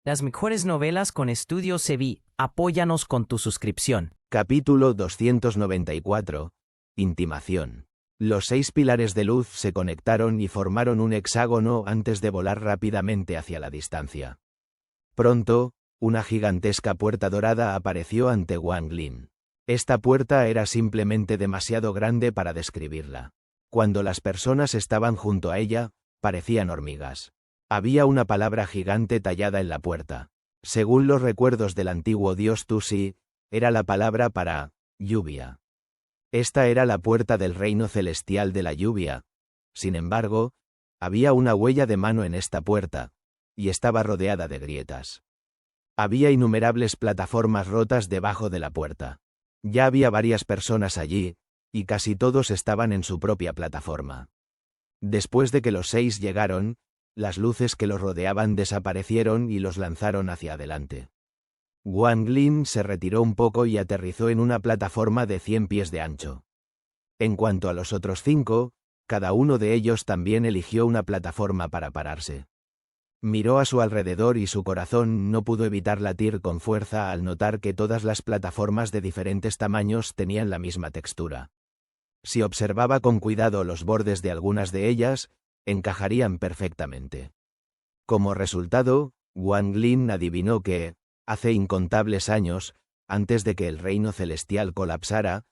Las mejores novelas con Estudio Sevi. Apóyanos con tu suscripción. Capítulo 294. Intimación. Los 6 pilares de luz se conectaron y formaron un hexágono antes de volar rápidamente hacia la distancia. Pronto, una gigantesca puerta dorada apareció ante Wang Lin. Esta puerta era simplemente demasiado grande para describirla. Cuando las personas estaban junto a ella, parecían hormigas. Había una palabra gigante tallada en la puerta. Según los recuerdos del antiguo dios Tusi, era la palabra para lluvia. Esta era la puerta del reino celestial de la lluvia. Sin embargo, había una huella de mano en esta puerta, y estaba rodeada de grietas. Había innumerables plataformas rotas debajo de la puerta. Ya había varias personas allí, y casi todos estaban en su propia plataforma. Después de que los 6 llegaron, las luces que los rodeaban desaparecieron y los lanzaron hacia adelante. Wang Lin se retiró un poco y aterrizó en una plataforma de 100 pies de ancho. En cuanto a los otros 5, cada uno de ellos también eligió una plataforma para pararse. Miró a su alrededor y su corazón no pudo evitar latir con fuerza al notar que todas las plataformas de diferentes tamaños tenían la misma textura. Si observaba con cuidado los bordes de algunas de ellas, encajarían perfectamente. Como resultado, Wang Lin adivinó que, hace incontables años, antes de que el reino celestial colapsara,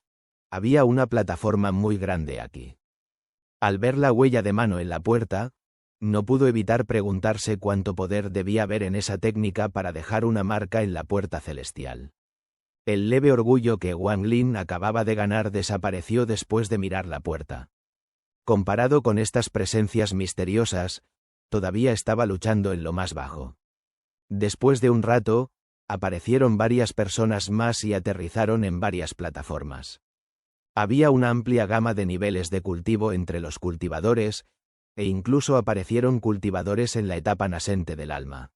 había una plataforma muy grande aquí. Al ver la huella de mano en la puerta, no pudo evitar preguntarse cuánto poder debía haber en esa técnica para dejar una marca en la puerta celestial. El leve orgullo que Wang Lin acababa de ganar desapareció después de mirar la puerta. Comparado con estas presencias misteriosas, todavía estaba luchando en lo más bajo. Después de un rato, aparecieron varias personas más y aterrizaron en varias plataformas. Había una amplia gama de niveles de cultivo entre los cultivadores, e incluso aparecieron cultivadores en la etapa nascente del alma.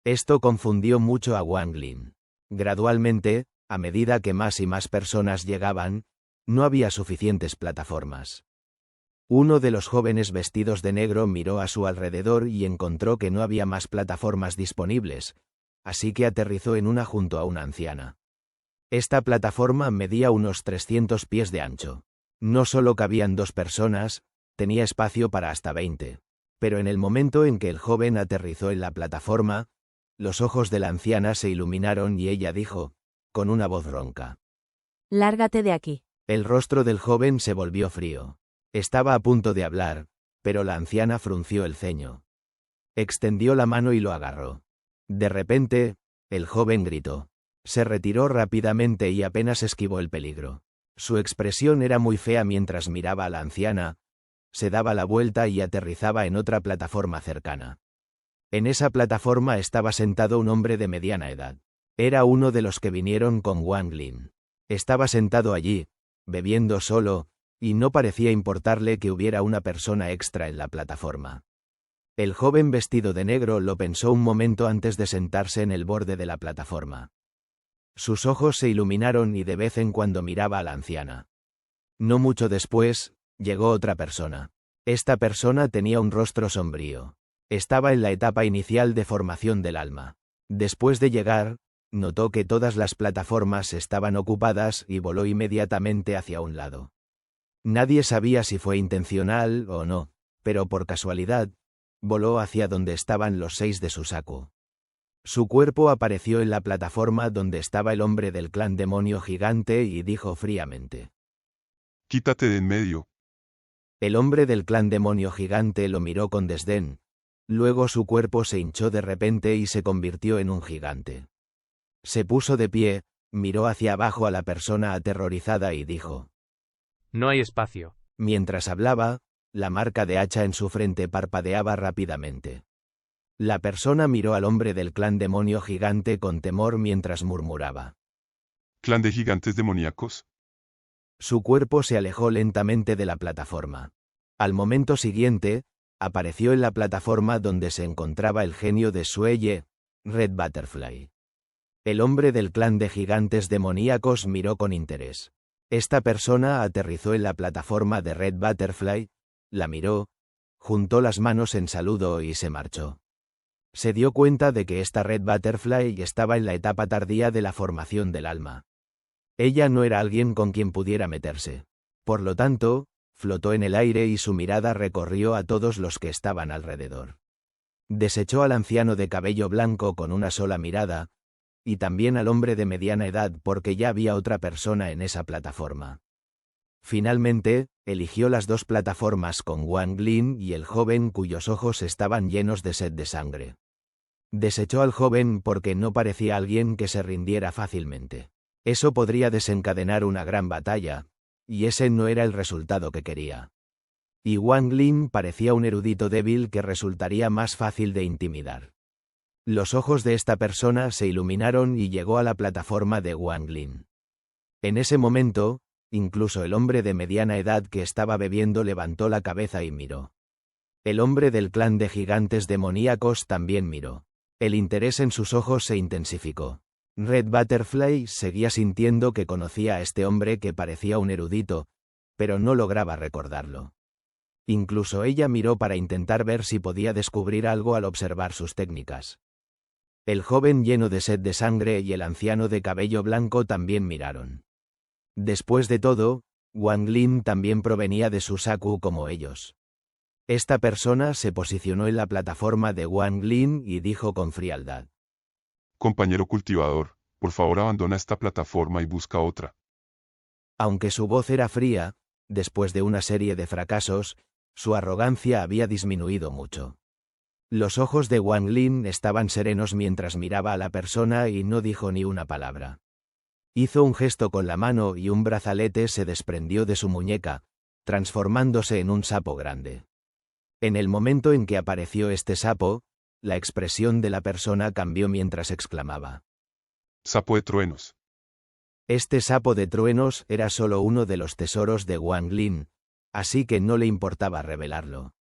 Esto confundió mucho a Wang Lin. Gradualmente, a medida que más y más personas llegaban, no había suficientes plataformas. Uno de los jóvenes vestidos de negro miró a su alrededor y encontró que no había más plataformas disponibles, así que aterrizó en una junto a una anciana. Esta plataforma medía unos 300 pies de ancho. No solo cabían 2 personas, tenía espacio para hasta 20. Pero en el momento en que el joven aterrizó en la plataforma, los ojos de la anciana se iluminaron y ella dijo, con una voz ronca: «Lárgate de aquí». El rostro del joven se volvió frío. Estaba a punto de hablar, pero la anciana frunció el ceño. Extendió la mano y lo agarró. De repente, el joven gritó. Se retiró rápidamente y apenas esquivó el peligro. Su expresión era muy fea mientras miraba a la anciana, se daba la vuelta y aterrizaba en otra plataforma cercana. En esa plataforma estaba sentado un hombre de mediana edad. Era uno de los que vinieron con Wang Lin. Estaba sentado allí, bebiendo solo, y no parecía importarle que hubiera una persona extra en la plataforma. El joven vestido de negro lo pensó un momento antes de sentarse en el borde de la plataforma. Sus ojos se iluminaron y de vez en cuando miraba a la anciana. No mucho después, llegó otra persona. Esta persona tenía un rostro sombrío. Estaba en la etapa inicial de formación del alma. Después de llegar, notó que todas las plataformas estaban ocupadas y voló inmediatamente hacia un lado. Nadie sabía si fue intencional o no, pero por casualidad, voló hacia donde estaban los 6 de Susaku. Su cuerpo apareció en la plataforma donde estaba el hombre del clan demonio gigante y dijo fríamente: «Quítate de en medio». El hombre del clan demonio gigante lo miró con desdén, luego su cuerpo se hinchó de repente y se convirtió en un gigante. Se puso de pie, miró hacia abajo a la persona aterrorizada y dijo: «No hay espacio». Mientras hablaba, la marca de hacha en su frente parpadeaba rápidamente. La persona miró al hombre del clan demonio gigante con temor mientras murmuraba: «¿Clan de gigantes demoníacos?». Su cuerpo se alejó lentamente de la plataforma. Al momento siguiente, apareció en la plataforma donde se encontraba el genio de Sueye, Red Butterfly. El hombre del clan de gigantes demoníacos miró con interés. Esta persona aterrizó en la plataforma de Red Butterfly, la miró, juntó las manos en saludo y se marchó. Se dio cuenta de que esta Red Butterfly estaba en la etapa tardía de la formación del alma. Ella no era alguien con quien pudiera meterse. Por lo tanto, flotó en el aire y su mirada recorrió a todos los que estaban alrededor. Desechó al anciano de cabello blanco con una sola mirada, y también al hombre de mediana edad porque ya había otra persona en esa plataforma. Finalmente, eligió las dos plataformas con Wang Lin y el joven cuyos ojos estaban llenos de sed de sangre. Desechó al joven porque no parecía alguien que se rindiera fácilmente. Eso podría desencadenar una gran batalla, y ese no era el resultado que quería. Y Wang Lin parecía un erudito débil que resultaría más fácil de intimidar. Los ojos de esta persona se iluminaron y llegó a la plataforma de Wang Lin. En ese momento, incluso el hombre de mediana edad que estaba bebiendo levantó la cabeza y miró. El hombre del clan de gigantes demoníacos también miró. El interés en sus ojos se intensificó. Red Butterfly seguía sintiendo que conocía a este hombre que parecía un erudito, pero no lograba recordarlo. Incluso ella miró para intentar ver si podía descubrir algo al observar sus técnicas. El joven lleno de sed de sangre y el anciano de cabello blanco también miraron. Después de todo, Wang Lin también provenía de Susaku como ellos. Esta persona se posicionó en la plataforma de Wang Lin y dijo con frialdad: Compañero cultivador, por favor abandona esta plataforma y busca otra. Aunque su voz era fría, después de una serie de fracasos, su arrogancia había disminuido mucho. Los ojos de Wang Lin estaban serenos mientras miraba a la persona y no dijo ni una palabra. Hizo un gesto con la mano y un brazalete se desprendió de su muñeca, transformándose en un sapo grande. En el momento en que apareció este sapo, la expresión de la persona cambió mientras exclamaba: Sapo de truenos. Este sapo de truenos era solo uno de los tesoros de Wang Lin, así que no le importaba revelarlo.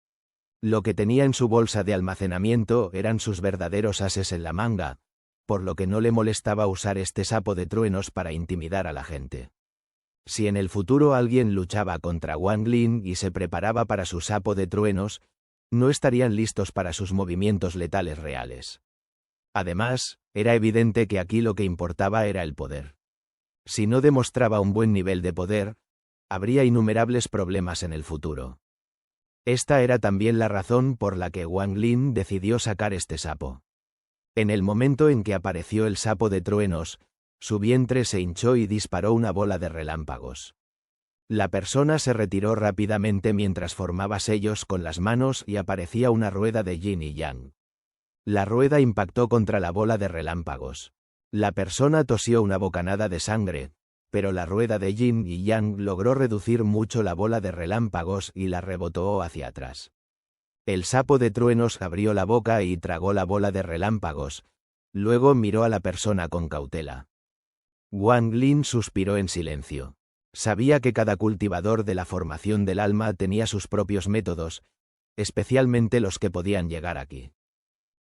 Lo que tenía en su bolsa de almacenamiento eran sus verdaderos ases en la manga, por lo que no le molestaba usar este sapo de truenos para intimidar a la gente. Si en el futuro alguien luchaba contra Wang Lin y se preparaba para su sapo de truenos, no estarían listos para sus movimientos letales reales. Además, era evidente que aquí lo que importaba era el poder. Si no demostraba un buen nivel de poder, habría innumerables problemas en el futuro. Esta era también la razón por la que Wang Lin decidió sacar este sapo. En el momento en que apareció el sapo de truenos, su vientre se hinchó y disparó una bola de relámpagos. La persona se retiró rápidamente mientras formaba sellos con las manos y aparecía una rueda de yin y yang. La rueda impactó contra la bola de relámpagos. La persona tosió una bocanada de sangre, pero la rueda de yin y yang logró reducir mucho la bola de relámpagos y la rebotó hacia atrás. El sapo de truenos abrió la boca y tragó la bola de relámpagos, luego miró a la persona con cautela. Wang Lin suspiró en silencio. Sabía que cada cultivador de la formación del alma tenía sus propios métodos, especialmente los que podían llegar aquí.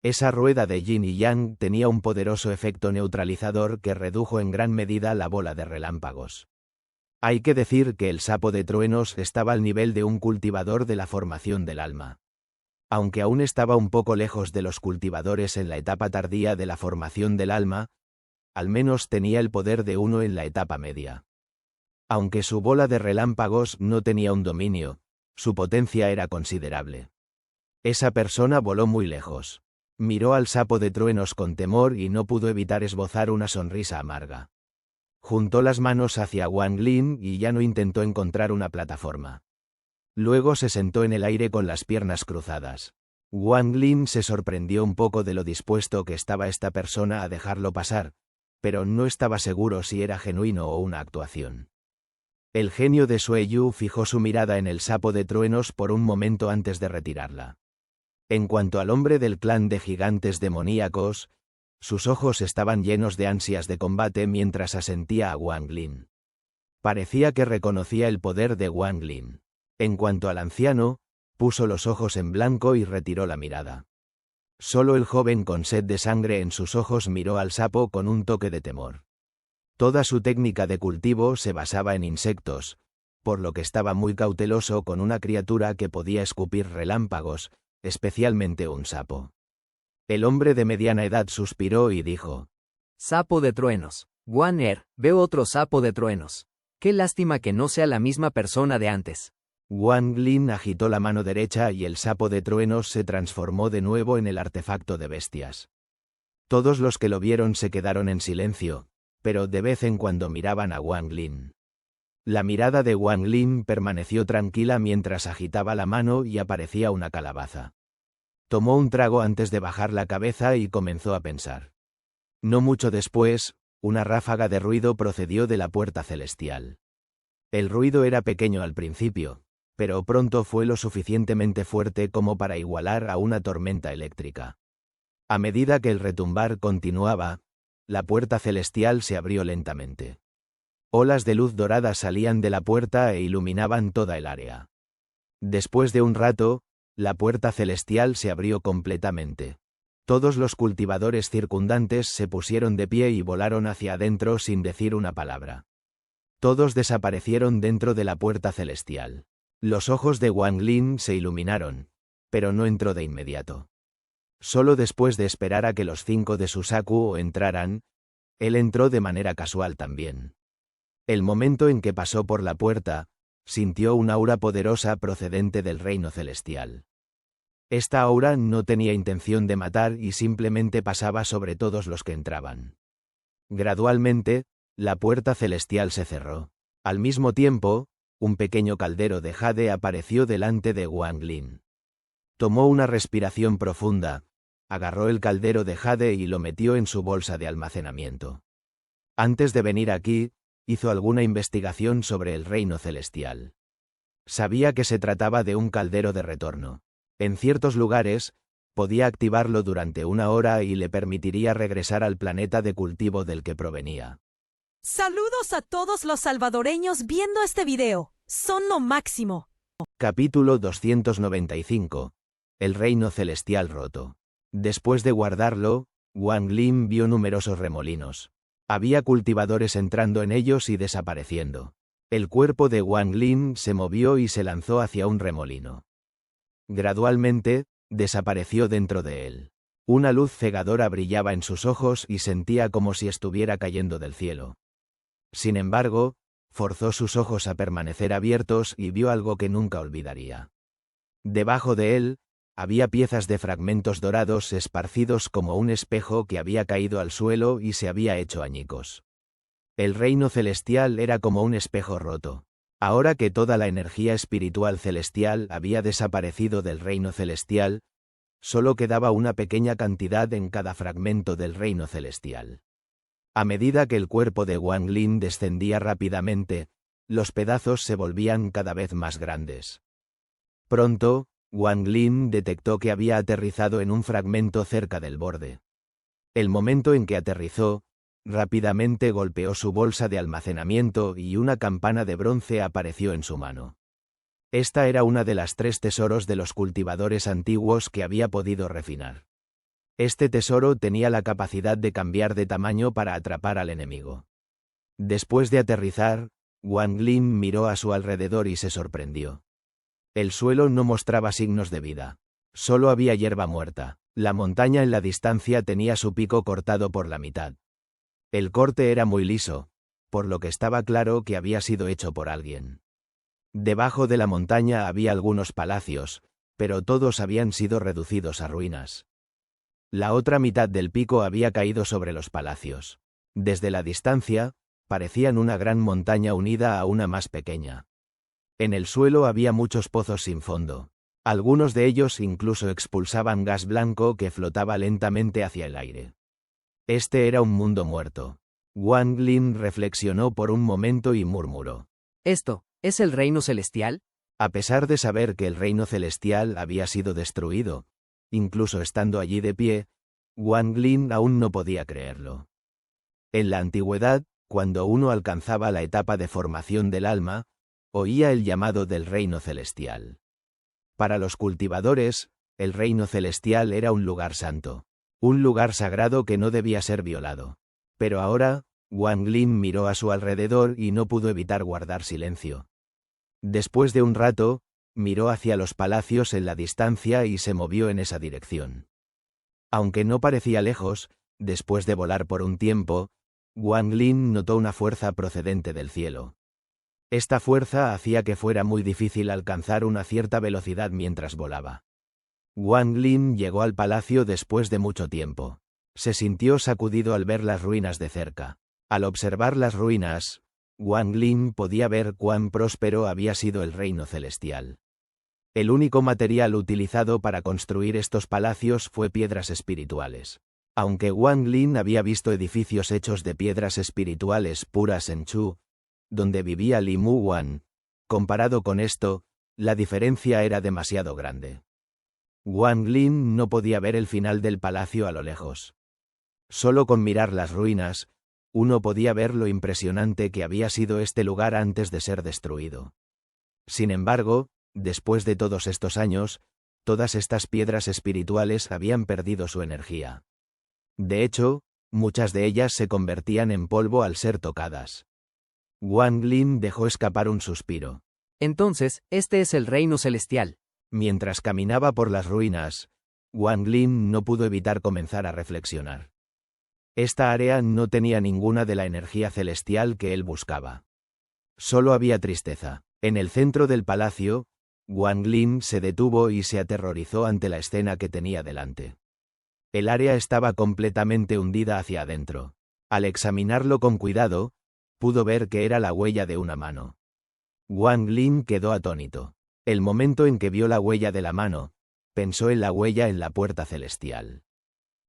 Esa rueda de yin y yang tenía un poderoso efecto neutralizador que redujo en gran medida la bola de relámpagos. Hay que decir que el sapo de truenos estaba al nivel de un cultivador de la formación del alma. Aunque aún estaba un poco lejos de los cultivadores en la etapa tardía de la formación del alma, al menos tenía el poder de uno en la etapa media. Aunque su bola de relámpagos no tenía un dominio, su potencia era considerable. Esa persona voló muy lejos. Miró al sapo de truenos con temor y no pudo evitar esbozar una sonrisa amarga. Juntó las manos hacia Wang Lin y ya no intentó encontrar una plataforma. Luego se sentó en el aire con las piernas cruzadas. Wang Lin se sorprendió un poco de lo dispuesto que estaba esta persona a dejarlo pasar, pero no estaba seguro si era genuino o una actuación. El genio de Sueyu fijó su mirada en el sapo de truenos por un momento antes de retirarla. En cuanto al hombre del clan de gigantes demoníacos, sus ojos estaban llenos de ansias de combate mientras asentía a Wang Lin. Parecía que reconocía el poder de Wang Lin. En cuanto al anciano, puso los ojos en blanco y retiró la mirada. Solo el joven con sed de sangre en sus ojos miró al sapo con un toque de temor. Toda su técnica de cultivo se basaba en insectos, por lo que estaba muy cauteloso con una criatura que podía escupir relámpagos, especialmente un sapo. El hombre de mediana edad suspiró y dijo: Sapo de truenos. Wan veo otro sapo de truenos. Qué lástima que no sea la misma persona de antes. Wang Lin agitó la mano derecha y el sapo de truenos se transformó de nuevo en el artefacto de bestias. Todos los que lo vieron se quedaron en silencio, pero de vez en cuando miraban a Wang Lin. La mirada de Wang Lin permaneció tranquila mientras agitaba la mano y aparecía una calabaza. Tomó un trago antes de bajar la cabeza y comenzó a pensar. No mucho después, una ráfaga de ruido procedió de la puerta celestial. El ruido era pequeño al principio, pero pronto fue lo suficientemente fuerte como para igualar a una tormenta eléctrica. A medida que el retumbar continuaba, la puerta celestial se abrió lentamente. Olas de luz dorada salían de la puerta e iluminaban toda el área. Después de un rato, la puerta celestial se abrió completamente. Todos los cultivadores circundantes se pusieron de pie y volaron hacia adentro sin decir una palabra. Todos desaparecieron dentro de la puerta celestial. Los ojos de Wang Lin se iluminaron, pero no entró de inmediato. Solo después de esperar a que los 5 de Susaku entraran, él entró de manera casual también. El momento en que pasó por la puerta, sintió una aura poderosa procedente del reino celestial. Esta aura no tenía intención de matar y simplemente pasaba sobre todos los que entraban. Gradualmente, la puerta celestial se cerró. Al mismo tiempo, un pequeño caldero de jade apareció delante de Wang Lin. Tomó una respiración profunda, agarró el caldero de jade y lo metió en su bolsa de almacenamiento. Antes de venir aquí, hizo alguna investigación sobre el reino celestial. Sabía que se trataba de un caldero de retorno. En ciertos lugares, podía activarlo durante 1 hora y le permitiría regresar al planeta de cultivo del que provenía. Saludos a todos los salvadoreños viendo este video. Son lo máximo. Capítulo 295. El reino celestial roto. Después de guardarlo, Wang Lin vio numerosos remolinos. Había cultivadores entrando en ellos y desapareciendo. El cuerpo de Wang Lin se movió y se lanzó hacia un remolino. Gradualmente, desapareció dentro de él. Una luz cegadora brillaba en sus ojos y sentía como si estuviera cayendo del cielo. Sin embargo, forzó sus ojos a permanecer abiertos y vio algo que nunca olvidaría. Debajo de él, había piezas de fragmentos dorados esparcidos como un espejo que había caído al suelo y se había hecho añicos. El reino celestial era como un espejo roto. Ahora que toda la energía espiritual celestial había desaparecido del reino celestial, solo quedaba una pequeña cantidad en cada fragmento del reino celestial. A medida que el cuerpo de Wang Lin descendía rápidamente, los pedazos se volvían cada vez más grandes. Pronto, Wang Lin detectó que había aterrizado en un fragmento cerca del borde. El momento en que aterrizó, rápidamente golpeó su bolsa de almacenamiento y una campana de bronce apareció en su mano. Esta era una de las 3 tesoros de los cultivadores antiguos que había podido refinar. Este tesoro tenía la capacidad de cambiar de tamaño para atrapar al enemigo. Después de aterrizar, Wang Lin miró a su alrededor y se sorprendió. El suelo no mostraba signos de vida. Solo había hierba muerta. La montaña en la distancia tenía su pico cortado por la mitad. El corte era muy liso, por lo que estaba claro que había sido hecho por alguien. Debajo de la montaña había algunos palacios, pero todos habían sido reducidos a ruinas. La otra mitad del pico había caído sobre los palacios. Desde la distancia, parecían una gran montaña unida a una más pequeña. En el suelo había muchos pozos sin fondo. Algunos de ellos incluso expulsaban gas blanco que flotaba lentamente hacia el aire. Este era un mundo muerto. Wang Lin reflexionó por un momento y murmuró: ¿Esto es el reino celestial? A pesar de saber que el reino celestial había sido destruido, incluso estando allí de pie, Wang Lin aún no podía creerlo. En la antigüedad, cuando uno alcanzaba la etapa de formación del alma, oía el llamado del reino celestial. Para los cultivadores, el reino celestial era un lugar santo, un lugar sagrado que no debía ser violado. Pero ahora, Wang Lin miró a su alrededor y no pudo evitar guardar silencio. Después de un rato, miró hacia los palacios en la distancia y se movió en esa dirección. Aunque no parecía lejos, después de volar por un tiempo, Wang Lin notó una fuerza procedente del cielo. Esta fuerza hacía que fuera muy difícil alcanzar una cierta velocidad mientras volaba. Wang Lin llegó al palacio después de mucho tiempo. Se sintió sacudido al ver las ruinas de cerca. Al observar las ruinas, Wang Lin podía ver cuán próspero había sido el reino celestial. El único material utilizado para construir estos palacios fue piedras espirituales. Aunque Wang Lin había visto edificios hechos de piedras espirituales puras en Chu, donde vivía Li Mu Wan, comparado con esto, la diferencia era demasiado grande. Wang Lin no podía ver el final del palacio a lo lejos. Solo con mirar las ruinas, uno podía ver lo impresionante que había sido este lugar antes de ser destruido. Sin embargo, después de todos estos años, todas estas piedras espirituales habían perdido su energía. De hecho, muchas de ellas se convertían en polvo al ser tocadas. Wang Lin dejó escapar un suspiro. Entonces, este es el reino celestial. Mientras caminaba por las ruinas, Wang Lin no pudo evitar comenzar a reflexionar. Esta área no tenía ninguna de la energía celestial que él buscaba. Solo había tristeza. En el centro del palacio, Wang Lin se detuvo y se aterrorizó ante la escena que tenía delante. El área estaba completamente hundida hacia adentro. Al examinarlo con cuidado, pudo ver que era la huella de una mano. Wang Lin quedó atónito. El momento en que vio la huella de la mano, pensó en la huella en la puerta celestial.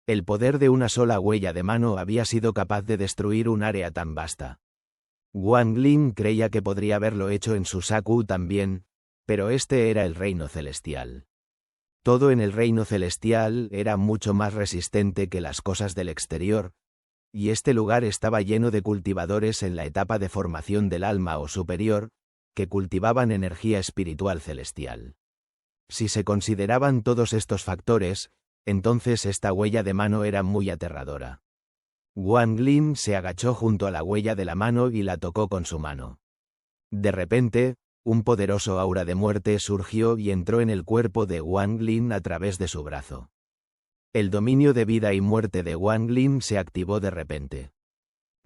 El poder de una sola huella de mano había sido capaz de destruir un área tan vasta. Wang Lin creía que podría haberlo hecho en Susaku también, pero este era el reino celestial. Todo en el reino celestial era mucho más resistente que las cosas del exterior, y este lugar estaba lleno de cultivadores en la etapa de formación del alma o superior, que cultivaban energía espiritual celestial. Si se consideraban todos estos factores, entonces esta huella de mano era muy aterradora. Wang Lin se agachó junto a la huella de la mano y la tocó con su mano. De repente, un poderoso aura de muerte surgió y entró en el cuerpo de Wang Lin a través de su brazo. El dominio de vida y muerte de Wang Lin se activó de repente.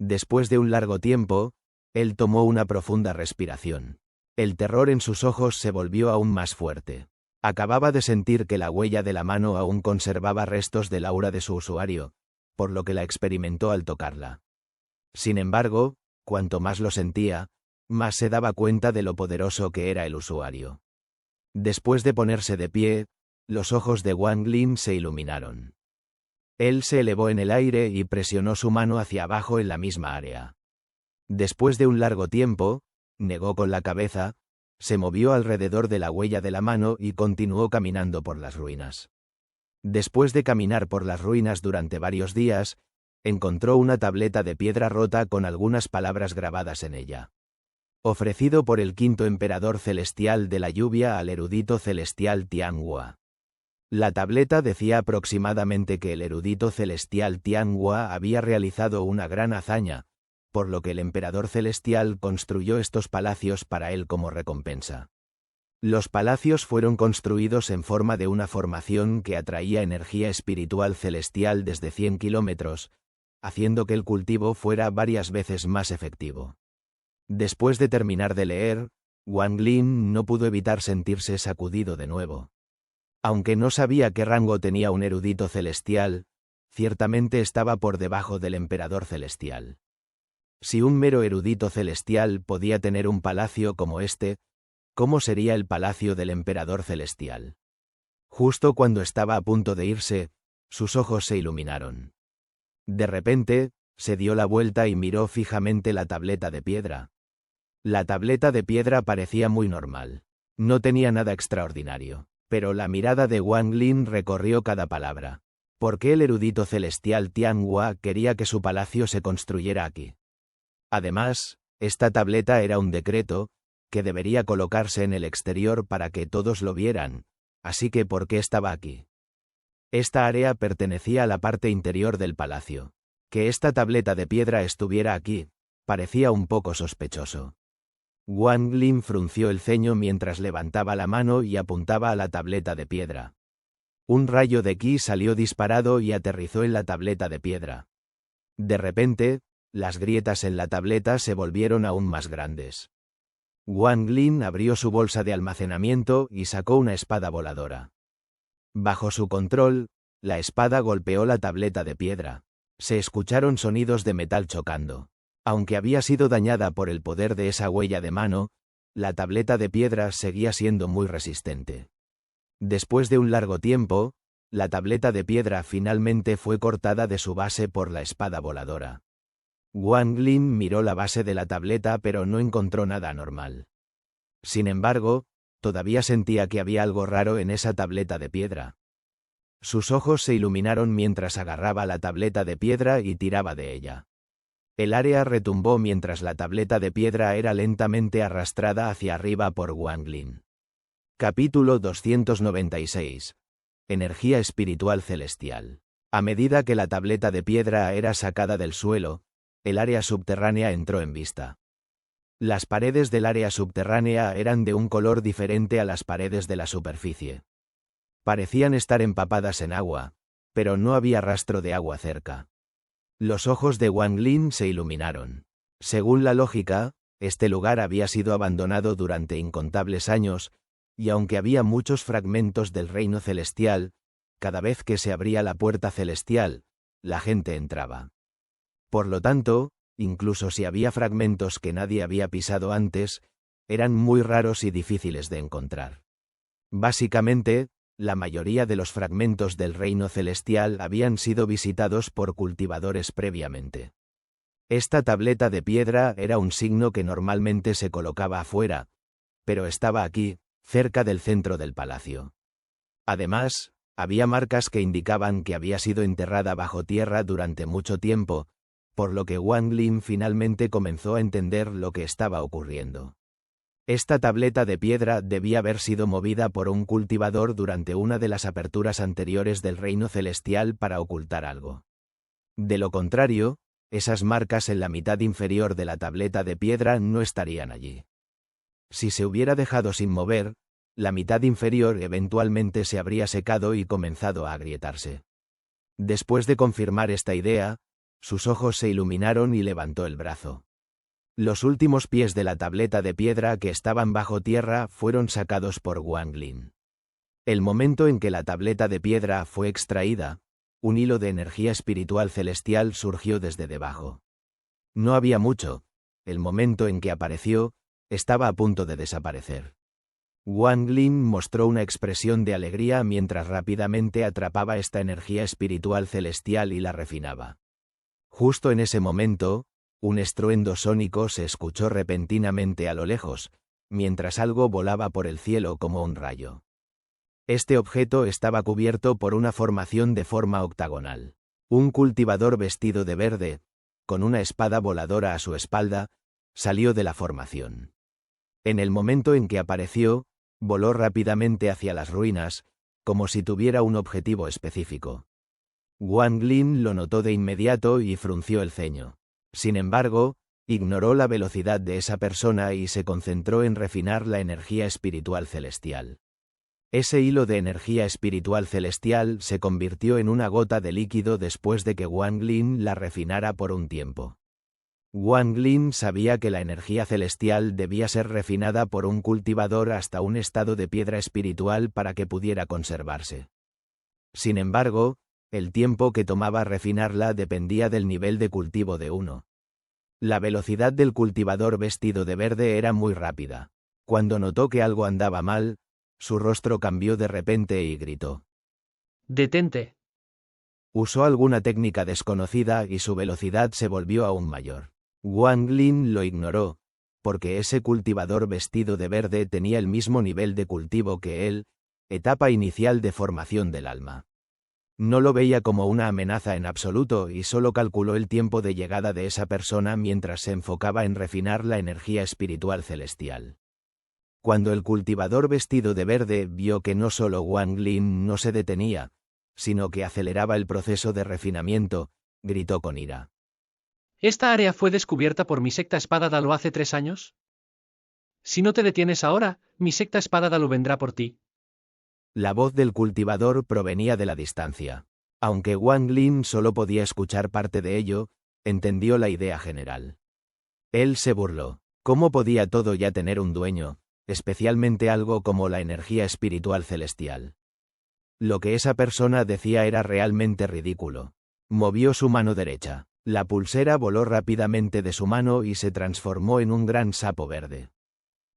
Después de un largo tiempo, él tomó una profunda respiración. El terror en sus ojos se volvió aún más fuerte. Acababa de sentir que la huella de la mano aún conservaba restos del aura de su usuario, por lo que la experimentó al tocarla. Sin embargo, cuanto más lo sentía, más se daba cuenta de lo poderoso que era el usuario. Después de ponerse de pie, los ojos de Wang Lin se iluminaron. Él se elevó en el aire y presionó su mano hacia abajo en la misma área. Después de un largo tiempo, negó con la cabeza, se movió alrededor de la huella de la mano y continuó caminando por las ruinas. Después de caminar por las ruinas durante varios días, encontró una tableta de piedra rota con algunas palabras grabadas en ella. Ofrecido por el quinto emperador celestial de la lluvia al erudito celestial Tianhua. La tableta decía aproximadamente que el erudito celestial Tianhua había realizado una gran hazaña, por lo que el emperador celestial construyó estos palacios para él como recompensa. Los palacios fueron construidos en forma de una formación que atraía energía espiritual celestial desde 100 kilómetros, haciendo que el cultivo fuera varias veces más efectivo. Después de terminar de leer, Wang Lin no pudo evitar sentirse sacudido de nuevo. Aunque no sabía qué rango tenía un erudito celestial, ciertamente estaba por debajo del emperador celestial. Si un mero erudito celestial podía tener un palacio como este, ¿cómo sería el palacio del emperador celestial? Justo cuando estaba a punto de irse, sus ojos se iluminaron. De repente, se dio la vuelta y miró fijamente la tableta de piedra. La tableta de piedra parecía muy normal. No tenía nada extraordinario, pero la mirada de Wang Lin recorrió cada palabra. ¿Por qué el erudito celestial Tianhua quería que su palacio se construyera aquí? Además, esta tableta era un decreto, que debería colocarse en el exterior para que todos lo vieran, así que ¿por qué estaba aquí? Esta área pertenecía a la parte interior del palacio. Que esta tableta de piedra estuviera aquí, parecía un poco sospechoso. Wang Lin frunció el ceño mientras levantaba la mano y apuntaba a la tableta de piedra. Un rayo de ki salió disparado y aterrizó en la tableta de piedra. De repente, las grietas en la tableta se volvieron aún más grandes. Wang Lin abrió su bolsa de almacenamiento y sacó una espada voladora. Bajo su control, la espada golpeó la tableta de piedra. Se escucharon sonidos de metal chocando. Aunque había sido dañada por el poder de esa huella de mano, la tableta de piedra seguía siendo muy resistente. Después de un largo tiempo, la tableta de piedra finalmente fue cortada de su base por la espada voladora. Wang Lin miró la base de la tableta pero no encontró nada anormal. Sin embargo, todavía sentía que había algo raro en esa tableta de piedra. Sus ojos se iluminaron mientras agarraba la tableta de piedra y tiraba de ella. El área retumbó mientras la tableta de piedra era lentamente arrastrada hacia arriba por Wang Lin. Capítulo 296. Energía espiritual celestial. A medida que la tableta de piedra era sacada del suelo, el área subterránea entró en vista. Las paredes del área subterránea eran de un color diferente a las paredes de la superficie. Parecían estar empapadas en agua, pero no había rastro de agua cerca. Los ojos de Wang Lin se iluminaron. Según la lógica, este lugar había sido abandonado durante incontables años, y aunque había muchos fragmentos del reino celestial, cada vez que se abría la puerta celestial, la gente entraba. Por lo tanto, incluso si había fragmentos que nadie había pisado antes, eran muy raros y difíciles de encontrar. Básicamente, la mayoría de los fragmentos del reino celestial habían sido visitados por cultivadores previamente. Esta tableta de piedra era un signo que normalmente se colocaba afuera, pero estaba aquí, cerca del centro del palacio. Además, había marcas que indicaban que había sido enterrada bajo tierra durante mucho tiempo, por lo que Wang Lin finalmente comenzó a entender lo que estaba ocurriendo. Esta tableta de piedra debía haber sido movida por un cultivador durante una de las aperturas anteriores del reino celestial para ocultar algo. De lo contrario, esas marcas en la mitad inferior de la tableta de piedra no estarían allí. Si se hubiera dejado sin mover, la mitad inferior eventualmente se habría secado y comenzado a agrietarse. Después de confirmar esta idea, sus ojos se iluminaron y levantó el brazo. Los últimos pies de la tableta de piedra que estaban bajo tierra fueron sacados por Wang Lin. El momento en que la tableta de piedra fue extraída, un hilo de energía espiritual celestial surgió desde debajo. No había mucho. El momento en que apareció, estaba a punto de desaparecer. Wang Lin mostró una expresión de alegría mientras rápidamente atrapaba esta energía espiritual celestial y la refinaba. Justo en ese momento, un estruendo sónico se escuchó repentinamente a lo lejos, mientras algo volaba por el cielo como un rayo. Este objeto estaba cubierto por una formación de forma octagonal. Un cultivador vestido de verde, con una espada voladora a su espalda, salió de la formación. En el momento en que apareció, voló rápidamente hacia las ruinas, como si tuviera un objetivo específico. Wang Lin lo notó de inmediato y frunció el ceño. Sin embargo, ignoró la velocidad de esa persona y se concentró en refinar la energía espiritual celestial. Ese hilo de energía espiritual celestial se convirtió en una gota de líquido después de que Wang Lin la refinara por un tiempo. Wang Lin sabía que la energía celestial debía ser refinada por un cultivador hasta un estado de piedra espiritual para que pudiera conservarse. Sin embargo, el tiempo que tomaba refinarla dependía del nivel de cultivo de uno. La velocidad del cultivador vestido de verde era muy rápida. Cuando notó que algo andaba mal, su rostro cambió de repente y gritó. Detente. Usó alguna técnica desconocida y su velocidad se volvió aún mayor. Wang Lin lo ignoró, porque ese cultivador vestido de verde tenía el mismo nivel de cultivo que él, etapa inicial de formación del alma. No lo veía como una amenaza en absoluto y solo calculó el tiempo de llegada de esa persona mientras se enfocaba en refinar la energía espiritual celestial. Cuando el cultivador vestido de verde vio que no solo Wang Lin no se detenía, sino que aceleraba el proceso de refinamiento, gritó con ira. ¿Esta área fue descubierta por mi secta Espada Dalu hace 3 años? Si no te detienes ahora, mi secta Espada Dalu vendrá por ti. La voz del cultivador provenía de la distancia. Aunque Wang Lin solo podía escuchar parte de ello, entendió la idea general. Él se burló. ¿Cómo podía todo ya tener un dueño, especialmente algo como la energía espiritual celestial? Lo que esa persona decía era realmente ridículo. Movió su mano derecha. La pulsera voló rápidamente de su mano y se transformó en un gran sapo verde.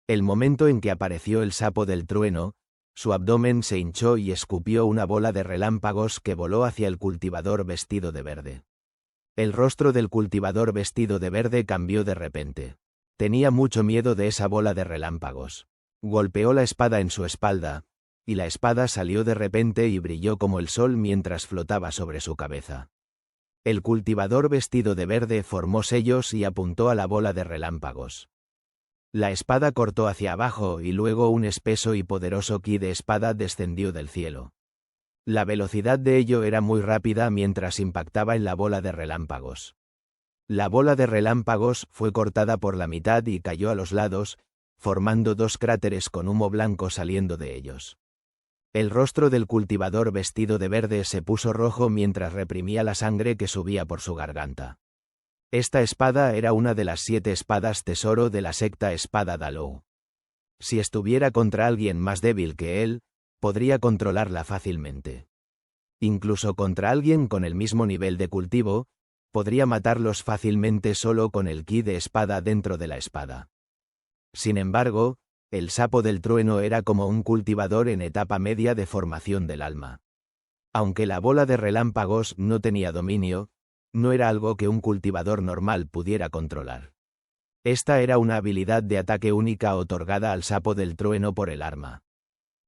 El momento en que apareció el sapo del trueno, su abdomen se hinchó y escupió una bola de relámpagos que voló hacia el cultivador vestido de verde. El rostro del cultivador vestido de verde cambió de repente. Tenía mucho miedo de esa bola de relámpagos. Golpeó la espada en su espalda, y la espada salió de repente y brilló como el sol mientras flotaba sobre su cabeza. El cultivador vestido de verde formó sellos y apuntó a la bola de relámpagos. La espada cortó hacia abajo y luego un espeso y poderoso ki de espada descendió del cielo. La velocidad de ello era muy rápida mientras impactaba en la bola de relámpagos. La bola de relámpagos fue cortada por la mitad y cayó a los lados, formando dos cráteres con humo blanco saliendo de ellos. El rostro del cultivador vestido de verde se puso rojo mientras reprimía la sangre que subía por su garganta. Esta espada era una de las 7 espadas tesoro de la secta Espada Dalou. Si estuviera contra alguien más débil que él, podría controlarla fácilmente. Incluso contra alguien con el mismo nivel de cultivo, podría matarlos fácilmente solo con el ki de espada dentro de la espada. Sin embargo, el sapo del trueno era como un cultivador en etapa media de formación del alma. Aunque la bola de relámpagos no tenía dominio, no era algo que un cultivador normal pudiera controlar. Esta era una habilidad de ataque única otorgada al sapo del trueno por el arma.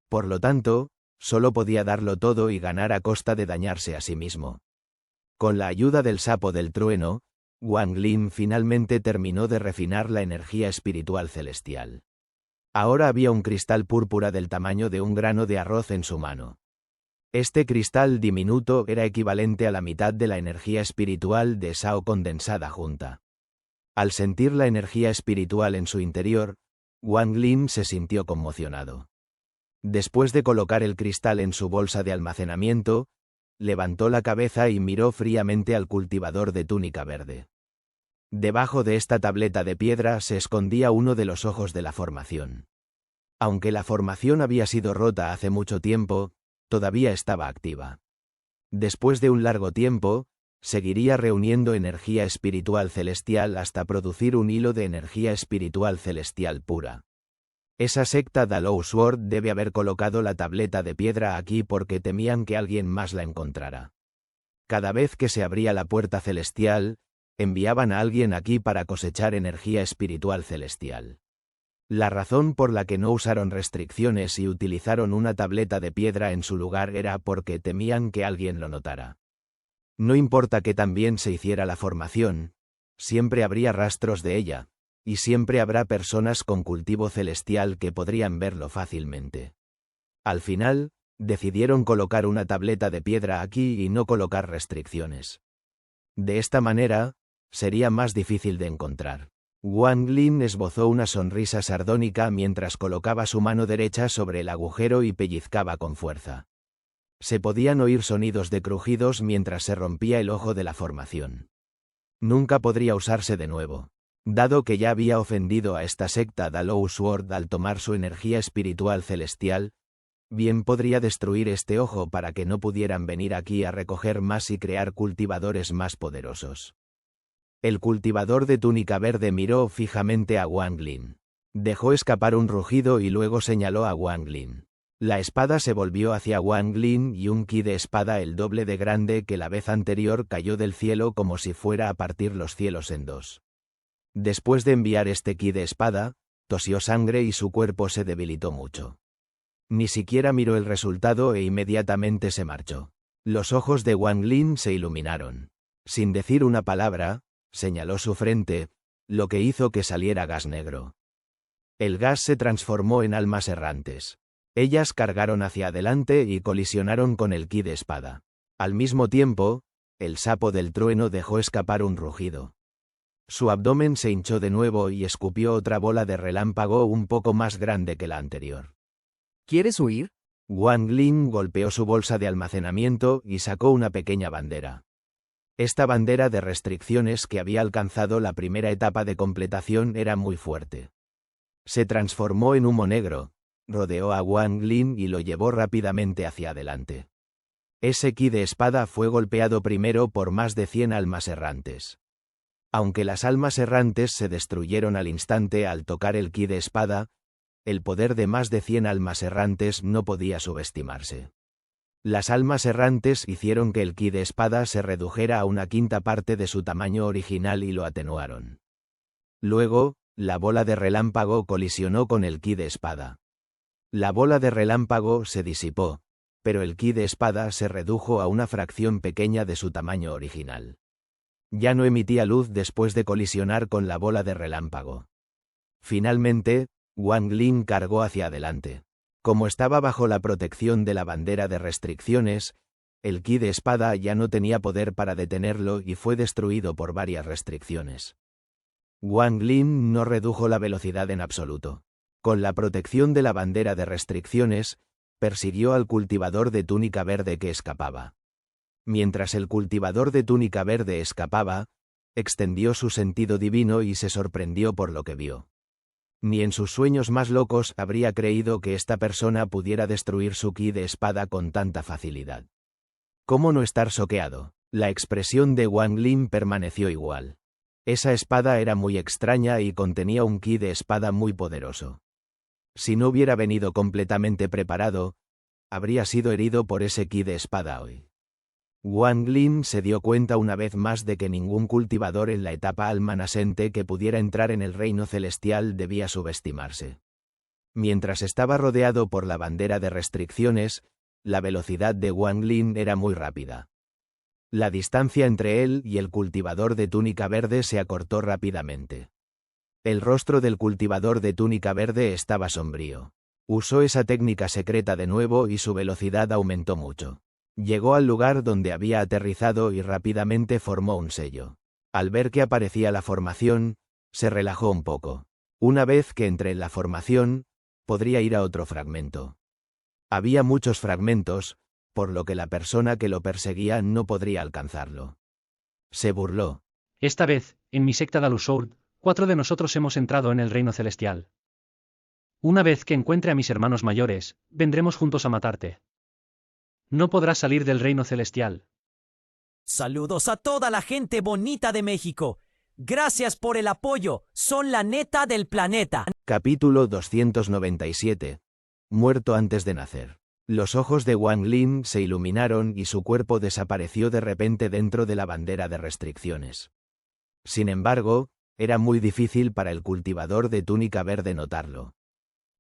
Por lo tanto, solo podía darlo todo y ganar a costa de dañarse a sí mismo. Con la ayuda del sapo del trueno, Wang Lin finalmente terminó de refinar la energía espiritual celestial. Ahora había un cristal púrpura del tamaño de un grano de arroz en su mano. Este cristal diminuto era equivalente a la mitad de la energía espiritual de Sao condensada junta. Al sentir la energía espiritual en su interior, Wang Lin se sintió conmocionado. Después de colocar el cristal en su bolsa de almacenamiento, levantó la cabeza y miró fríamente al cultivador de túnica verde. Debajo de esta tableta de piedra se escondía uno de los ojos de la formación. Aunque la formación había sido rota hace mucho tiempo, todavía estaba activa. Después de un largo tiempo, seguiría reuniendo energía espiritual celestial hasta producir un hilo de energía espiritual celestial pura. Esa secta Dalou Sword debe haber colocado la tableta de piedra aquí porque temían que alguien más la encontrara. Cada vez que se abría la puerta celestial, enviaban a alguien aquí para cosechar energía espiritual celestial. La razón por la que no usaron restricciones y utilizaron una tableta de piedra en su lugar era porque temían que alguien lo notara. No importa que también se hiciera la formación, siempre habría rastros de ella, y siempre habrá personas con cultivo celestial que podrían verlo fácilmente. Al final, decidieron colocar una tableta de piedra aquí y no colocar restricciones. De esta manera, sería más difícil de encontrar. Wang Lin esbozó una sonrisa sardónica mientras colocaba su mano derecha sobre el agujero y pellizcaba con fuerza. Se podían oír sonidos de crujidos mientras se rompía el ojo de la formación. Nunca podría usarse de nuevo. Dado que ya había ofendido a esta secta Dalou Sword al tomar su energía espiritual celestial, bien podría destruir este ojo para que no pudieran venir aquí a recoger más y crear cultivadores más poderosos. El cultivador de túnica verde miró fijamente a Wang Lin. Dejó escapar un rugido y luego señaló a Wang Lin. La espada se volvió hacia Wang Lin y un ki de espada el doble de grande que la vez anterior cayó del cielo como si fuera a partir los cielos en dos. Después de enviar este ki de espada, tosió sangre y su cuerpo se debilitó mucho. Ni siquiera miró el resultado e inmediatamente se marchó. Los ojos de Wang Lin se iluminaron. Sin decir una palabra, señaló su frente, lo que hizo que saliera gas negro. El gas se transformó en almas errantes. Ellas cargaron hacia adelante y colisionaron con el ki de espada. Al mismo tiempo, el sapo del trueno dejó escapar un rugido. Su abdomen se hinchó de nuevo y escupió otra bola de relámpago un poco más grande que la anterior. ¿Quieres huir? Wang Lin golpeó su bolsa de almacenamiento y sacó una pequeña bandera. Esta bandera de restricciones que había alcanzado la primera etapa de completación era muy fuerte. Se transformó en humo negro, rodeó a Wang Lin y lo llevó rápidamente hacia adelante. Ese ki de espada fue golpeado primero por más de 100 almas errantes. Aunque las almas errantes se destruyeron al instante al tocar el ki de espada, el poder de más de 100 almas errantes no podía subestimarse. Las almas errantes hicieron que el ki de espada se redujera a una quinta parte de su tamaño original y lo atenuaron. Luego, la bola de relámpago colisionó con el ki de espada. La bola de relámpago se disipó, pero el ki de espada se redujo a una fracción pequeña de su tamaño original. Ya no emitía luz después de colisionar con la bola de relámpago. Finalmente, Wang Lin cargó hacia adelante. Como estaba bajo la protección de la bandera de restricciones, el ki de espada ya no tenía poder para detenerlo y fue destruido por varias restricciones. Wang Lin no redujo la velocidad en absoluto. Con la protección de la bandera de restricciones, persiguió al cultivador de túnica verde que escapaba. Mientras el cultivador de túnica verde escapaba, extendió su sentido divino y se sorprendió por lo que vio. Ni en sus sueños más locos habría creído que esta persona pudiera destruir su ki de espada con tanta facilidad. ¿Cómo no estar choqueado? La expresión de Wang Lin permaneció igual. Esa espada era muy extraña y contenía un ki de espada muy poderoso. Si no hubiera venido completamente preparado, habría sido herido por ese ki de espada hoy. Wang Lin se dio cuenta una vez más de que ningún cultivador en la etapa alma nascente que pudiera entrar en el reino celestial debía subestimarse. Mientras estaba rodeado por la bandera de restricciones, la velocidad de Wang Lin era muy rápida. La distancia entre él y el cultivador de túnica verde se acortó rápidamente. El rostro del cultivador de túnica verde estaba sombrío. Usó esa técnica secreta de nuevo y su velocidad aumentó mucho. Llegó al lugar donde había aterrizado y rápidamente formó un sello. Al ver que aparecía la formación, se relajó un poco. Una vez que entré en la formación, podría ir a otro fragmento. Había muchos fragmentos, por lo que la persona que lo perseguía no podría alcanzarlo. Se burló. Esta vez, en mi secta Dalusoul, 4 de nosotros hemos entrado en el reino celestial. Una vez que encuentre a mis hermanos mayores, vendremos juntos a matarte. No podrás salir del reino celestial. Saludos a toda la gente bonita de México. Gracias por el apoyo. Son la neta del planeta. Capítulo 297. Muerto antes de nacer. Los ojos de Wang Lin se iluminaron y su cuerpo desapareció de repente dentro de la bandera de restricciones. Sin embargo, era muy difícil para el cultivador de túnica verde notarlo.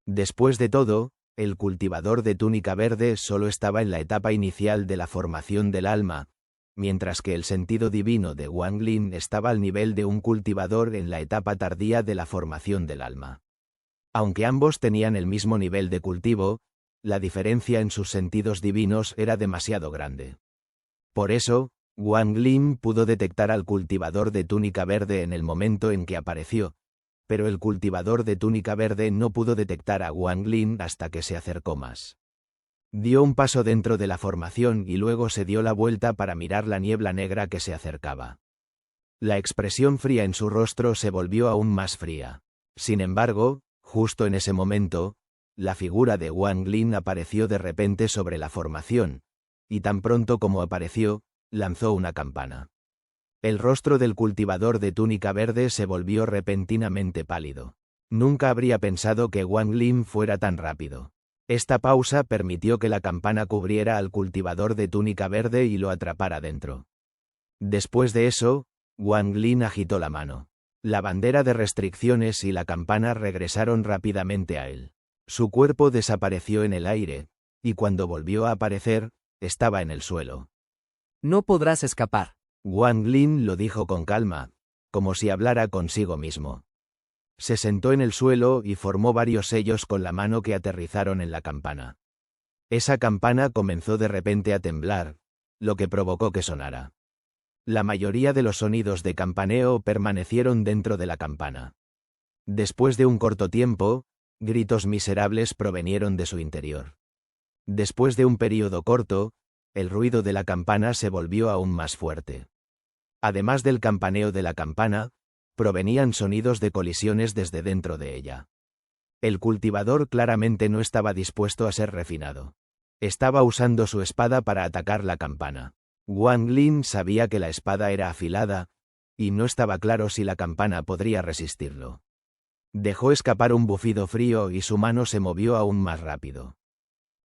Después de todo, el cultivador de túnica verde solo estaba en la etapa inicial de la formación del alma, mientras que el sentido divino de Wang Lin estaba al nivel de un cultivador en la etapa tardía de la formación del alma. Aunque ambos tenían el mismo nivel de cultivo, la diferencia en sus sentidos divinos era demasiado grande. Por eso, Wang Lin pudo detectar al cultivador de túnica verde en el momento en que apareció, pero el cultivador de túnica verde no pudo detectar a Wang Lin hasta que se acercó más. Dio un paso dentro de la formación y luego se dio la vuelta para mirar la niebla negra que se acercaba. La expresión fría en su rostro se volvió aún más fría. Sin embargo, justo en ese momento, la figura de Wang Lin apareció de repente sobre la formación, y tan pronto como apareció, lanzó una campana. El rostro del cultivador de túnica verde se volvió repentinamente pálido. Nunca habría pensado que Wang Lin fuera tan rápido. Esta pausa permitió que la campana cubriera al cultivador de túnica verde y lo atrapara dentro. Después de eso, Wang Lin agitó la mano. La bandera de restricciones y la campana regresaron rápidamente a él. Su cuerpo desapareció en el aire, y cuando volvió a aparecer, estaba en el suelo. No podrás escapar. Wang Lin lo dijo con calma, como si hablara consigo mismo. Se sentó en el suelo y formó varios sellos con la mano que aterrizaron en la campana. Esa campana comenzó de repente a temblar, lo que provocó que sonara. La mayoría de los sonidos de campaneo permanecieron dentro de la campana. Después de un corto tiempo, gritos miserables provenieron de su interior. Después de un período corto, el ruido de la campana se volvió aún más fuerte. Además del campaneo de la campana, provenían sonidos de colisiones desde dentro de ella. El cultivador claramente no estaba dispuesto a ser refinado. Estaba usando su espada para atacar la campana. Wang Lin sabía que la espada era afilada, y no estaba claro si la campana podría resistirlo. Dejó escapar un bufido frío y su mano se movió aún más rápido.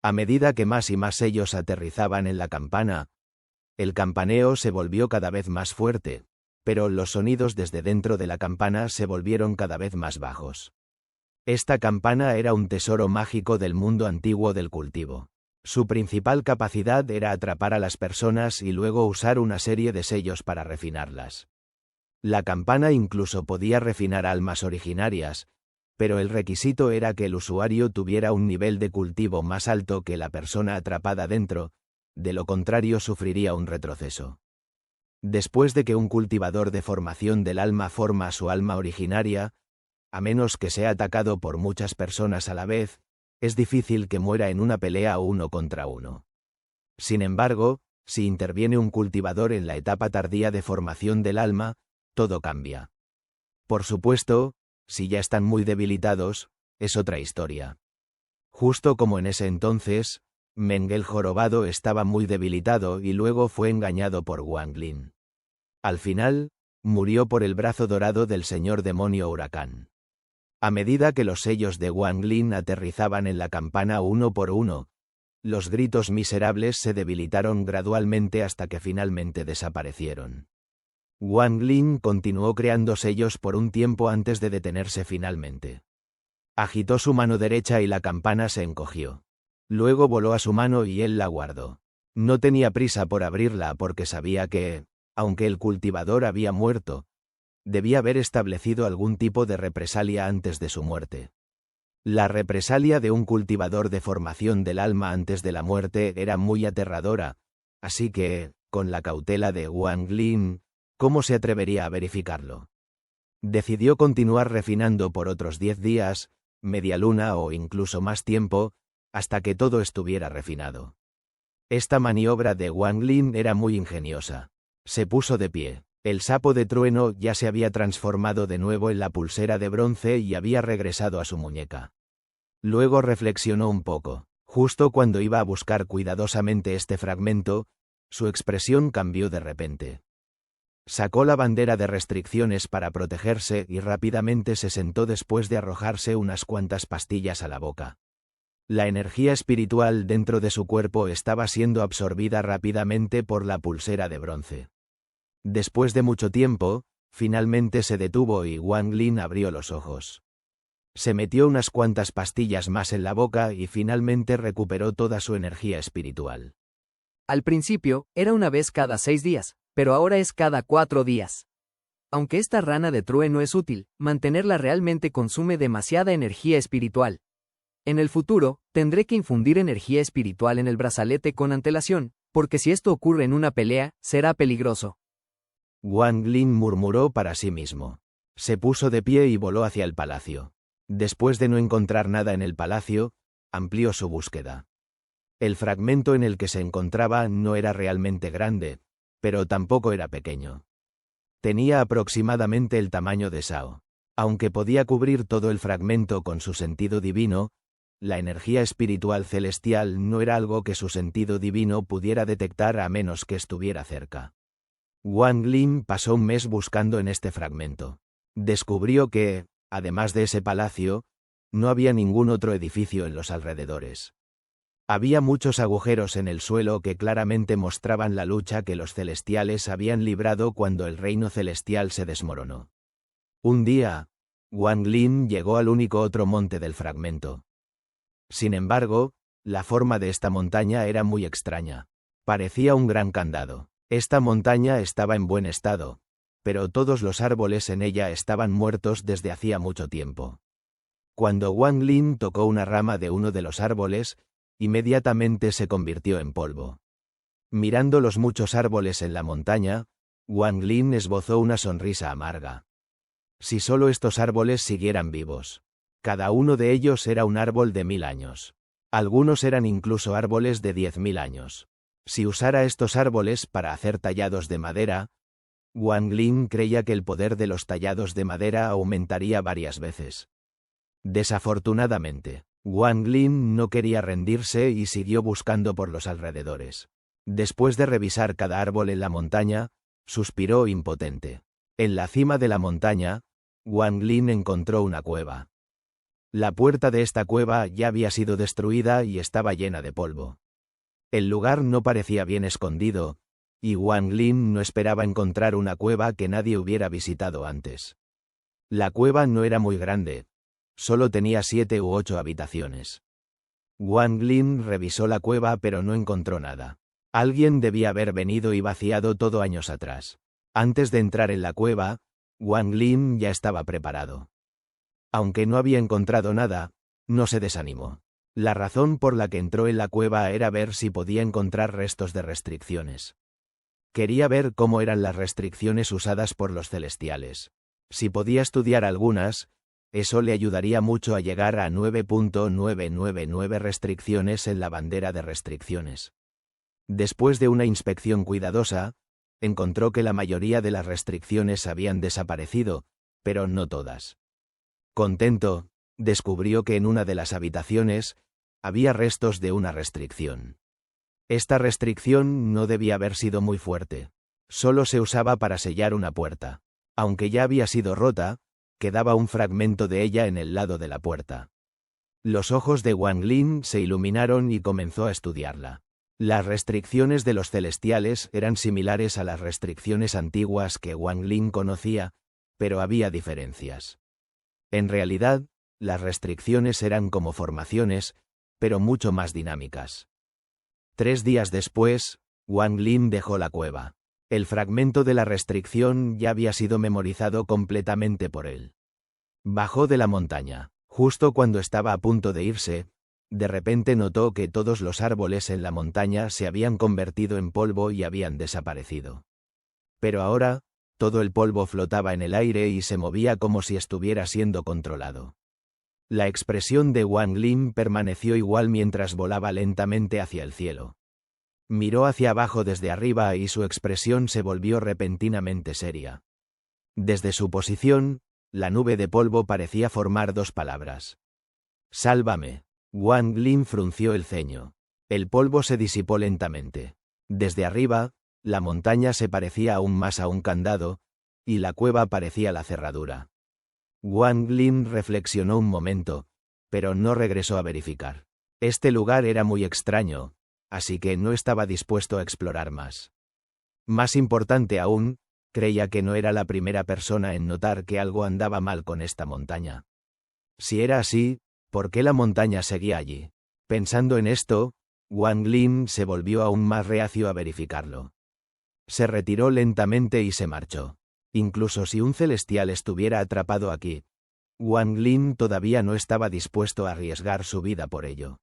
A medida que más y más sellos aterrizaban en la campana, el campaneo se volvió cada vez más fuerte, pero los sonidos desde dentro de la campana se volvieron cada vez más bajos. Esta campana era un tesoro mágico del mundo antiguo del cultivo. Su principal capacidad era atrapar a las personas y luego usar una serie de sellos para refinarlas. La campana incluso podía refinar almas originarias, pero el requisito era que el usuario tuviera un nivel de cultivo más alto que la persona atrapada dentro, de lo contrario sufriría un retroceso. Después de que un cultivador de formación del alma forma su alma originaria, a menos que sea atacado por muchas personas a la vez, es difícil que muera en una pelea 1 contra 1. Sin embargo, si interviene un cultivador en la etapa tardía de formación del alma, todo cambia. Por supuesto, si ya están muy debilitados, es otra historia. Justo como en ese entonces, Meng el jorobado estaba muy debilitado y luego fue engañado por Wang Lin. Al final, murió por el brazo dorado del señor demonio huracán. A medida que los sellos de Wang Lin aterrizaban en la campana uno por uno, los gritos miserables se debilitaron gradualmente hasta que finalmente desaparecieron. Wang Lin continuó creando sellos por un tiempo antes de detenerse finalmente. Agitó su mano derecha y la campana se encogió. Luego voló a su mano y él la guardó. No tenía prisa por abrirla porque sabía que, aunque el cultivador había muerto, debía haber establecido algún tipo de represalia antes de su muerte. La represalia de un cultivador de formación del alma antes de la muerte era muy aterradora, así que, con la cautela de Wang Lin, ¿cómo se atrevería a verificarlo? Decidió continuar refinando por otros 10 días, media luna o incluso más tiempo, hasta que todo estuviera refinado. Esta maniobra de Wang Lin era muy ingeniosa. Se puso de pie. El sapo de trueno ya se había transformado de nuevo en la pulsera de bronce y había regresado a su muñeca. Luego reflexionó un poco. Justo cuando iba a buscar cuidadosamente este fragmento, su expresión cambió de repente. Sacó la bandera de restricciones para protegerse y rápidamente se sentó después de arrojarse unas cuantas pastillas a la boca. La energía espiritual dentro de su cuerpo estaba siendo absorbida rápidamente por la pulsera de bronce. Después de mucho tiempo, finalmente se detuvo y Wang Lin abrió los ojos. Se metió unas cuantas pastillas más en la boca y finalmente recuperó toda su energía espiritual. Al principio, era una vez cada 6 días, pero ahora es cada 4 días. Aunque esta rana de trueno es útil, mantenerla realmente consume demasiada energía espiritual. En el futuro, tendré que infundir energía espiritual en el brazalete con antelación, porque si esto ocurre en una pelea, será peligroso. Wang Lin murmuró para sí mismo. Se puso de pie y voló hacia el palacio. Después de no encontrar nada en el palacio, amplió su búsqueda. El fragmento en el que se encontraba no era realmente grande, pero tampoco era pequeño. Tenía aproximadamente el tamaño de Sao. Aunque podía cubrir todo el fragmento con su sentido divino, la energía espiritual celestial no era algo que su sentido divino pudiera detectar a menos que estuviera cerca. Wang Lin pasó un mes buscando en este fragmento. Descubrió que, además de ese palacio, no había ningún otro edificio en los alrededores. Había muchos agujeros en el suelo que claramente mostraban la lucha que los celestiales habían librado cuando el reino celestial se desmoronó. Un día, Wang Lin llegó al único otro monte del fragmento. Sin embargo, la forma de esta montaña era muy extraña. Parecía un gran candado. Esta montaña estaba en buen estado, pero todos los árboles en ella estaban muertos desde hacía mucho tiempo. Cuando Wang Lin tocó una rama de uno de los árboles, inmediatamente se convirtió en polvo. Mirando los muchos árboles en la montaña, Wang Lin esbozó una sonrisa amarga. Si solo estos árboles siguieran vivos. Cada uno de ellos era un árbol de 1000 años. Algunos eran incluso árboles de 10.000 años. Si usara estos árboles para hacer tallados de madera, Wang Lin creía que el poder de los tallados de madera aumentaría varias veces. Desafortunadamente, Wang Lin no quería rendirse y siguió buscando por los alrededores. Después de revisar cada árbol en la montaña, suspiró impotente. En la cima de la montaña, Wang Lin encontró una cueva. La puerta de esta cueva ya había sido destruida y estaba llena de polvo. El lugar no parecía bien escondido, y Wang Lin no esperaba encontrar una cueva que nadie hubiera visitado antes. La cueva no era muy grande, solo tenía 7 u 8 habitaciones. Wang Lin revisó la cueva pero no encontró nada. Alguien debía haber venido y vaciado todo años atrás. Antes de entrar en la cueva, Wang Lin ya estaba preparado. Aunque no había encontrado nada, no se desanimó. La razón por la que entró en la cueva era ver si podía encontrar restos de restricciones. Quería ver cómo eran las restricciones usadas por los celestiales. Si podía estudiar algunas, eso le ayudaría mucho a llegar a 9.999 restricciones en la bandera de restricciones. Después de una inspección cuidadosa, encontró que la mayoría de las restricciones habían desaparecido, pero no todas. Contento, descubrió que en una de las habitaciones había restos de una restricción. Esta restricción no debía haber sido muy fuerte. Solo se usaba para sellar una puerta. Aunque ya había sido rota, quedaba un fragmento de ella en el lado de la puerta. Los ojos de Wang Lin se iluminaron y comenzó a estudiarla. Las restricciones de los celestiales eran similares a las restricciones antiguas que Wang Lin conocía, pero había diferencias. En realidad, las restricciones eran como formaciones, pero mucho más dinámicas. 3 días después, Wang Lin dejó la cueva. El fragmento de la restricción ya había sido memorizado completamente por él. Bajó de la montaña. Justo cuando estaba a punto de irse, de repente notó que todos los árboles en la montaña se habían convertido en polvo y habían desaparecido. Pero ahora, todo el polvo flotaba en el aire y se movía como si estuviera siendo controlado. La expresión de Wang Lin permaneció igual mientras volaba lentamente hacia el cielo. Miró hacia abajo desde arriba y su expresión se volvió repentinamente seria. Desde su posición, la nube de polvo parecía formar 2 palabras. «Sálvame». Wang Lin frunció el ceño. El polvo se disipó lentamente. Desde arriba, la montaña se parecía aún más a un candado, y la cueva parecía la cerradura. Wang Lin reflexionó un momento, pero no regresó a verificar. Este lugar era muy extraño, así que no estaba dispuesto a explorar más. Más importante aún, creía que no era la primera persona en notar que algo andaba mal con esta montaña. Si era así, ¿por qué la montaña seguía allí? Pensando en esto, Wang Lin se volvió aún más reacio a verificarlo. Se retiró lentamente y se marchó. Incluso si un celestial estuviera atrapado aquí, Wang Lin todavía no estaba dispuesto a arriesgar su vida por ello.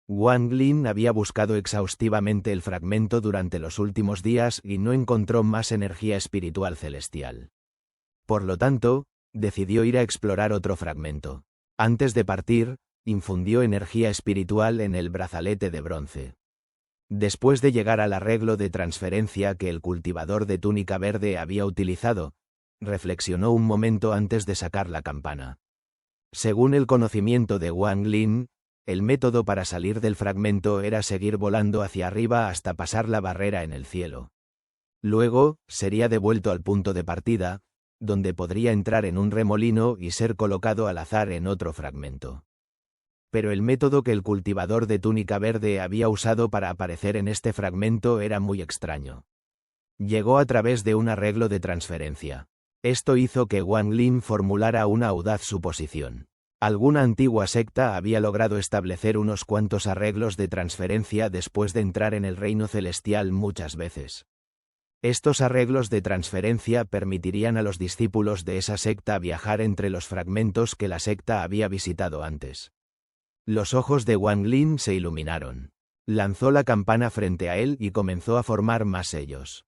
Wang Lin había buscado exhaustivamente el fragmento durante los últimos días y no encontró más energía espiritual celestial. Por lo tanto, decidió ir a explorar otro fragmento. Antes de partir, infundió energía espiritual en el brazalete de bronce. Después de llegar al arreglo de transferencia que el cultivador de túnica verde había utilizado, reflexionó un momento antes de sacar la campana. Según el conocimiento de Wang Lin, el método para salir del fragmento era seguir volando hacia arriba hasta pasar la barrera en el cielo. Luego, sería devuelto al punto de partida, donde podría entrar en un remolino y ser colocado al azar en otro fragmento. Pero el método que el cultivador de túnica verde había usado para aparecer en este fragmento era muy extraño. Llegó a través de un arreglo de transferencia. Esto hizo que Wang Lin formulara una audaz suposición. Alguna antigua secta había logrado establecer unos cuantos arreglos de transferencia después de entrar en el reino celestial muchas veces. Estos arreglos de transferencia permitirían a los discípulos de esa secta viajar entre los fragmentos que la secta había visitado antes. Los ojos de Wang Lin se iluminaron. Lanzó la campana frente a él y comenzó a formar más sellos.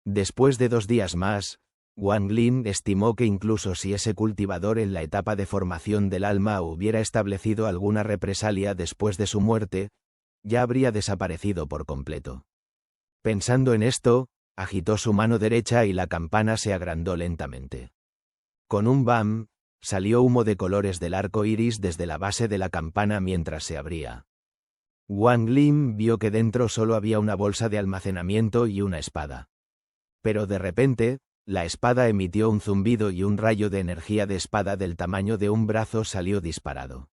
Después de 2 días más, Wang Lin estimó que incluso si ese cultivador en la etapa de formación del alma hubiera establecido alguna represalia después de su muerte, ya habría desaparecido por completo. Pensando en esto, agitó su mano derecha y la campana se agrandó lentamente. Con un bam, salió humo de colores del arco iris desde la base de la campana mientras se abría. Wang Lin vio que dentro solo había una bolsa de almacenamiento y una espada. Pero de repente, la espada emitió un zumbido y un rayo de energía de espada del tamaño de un brazo salió disparado.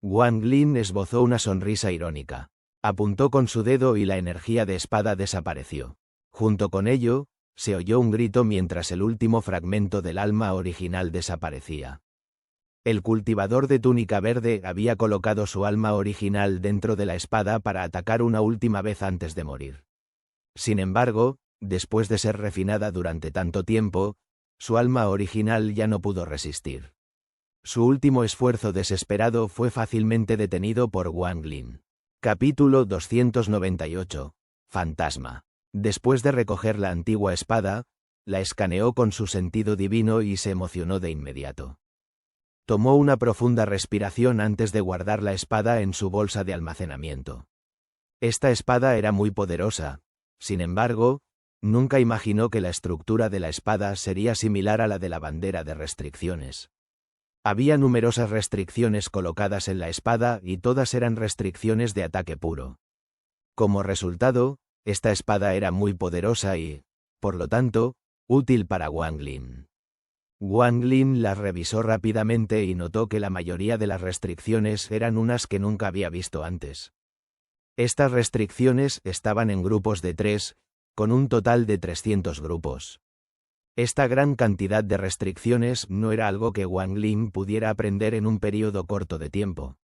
Wang Lin esbozó una sonrisa irónica. Apuntó con su dedo y la energía de espada desapareció. Junto con ello, se oyó un grito mientras el último fragmento del alma original desaparecía. El cultivador de túnica verde había colocado su alma original dentro de la espada para atacar una última vez antes de morir. Sin embargo, después de ser refinada durante tanto tiempo, su alma original ya no pudo resistir. Su último esfuerzo desesperado fue fácilmente detenido por Wang Lin. Capítulo 298. Fantasma. Después de recoger la antigua espada, la escaneó con su sentido divino y se emocionó de inmediato. Tomó una profunda respiración antes de guardar la espada en su bolsa de almacenamiento. Esta espada era muy poderosa, sin embargo, nunca imaginó que la estructura de la espada sería similar a la de la bandera de restricciones. Había numerosas restricciones colocadas en la espada y todas eran restricciones de ataque puro. Como resultado, esta espada era muy poderosa y, por lo tanto, útil para Wang Lin. Wang Lin las revisó rápidamente y notó que la mayoría de las restricciones eran unas que nunca había visto antes. Estas restricciones estaban en grupos de 3, con un total de 300 grupos. Esta gran cantidad de restricciones no era algo que Wang Lin pudiera aprender en un periodo corto de tiempo.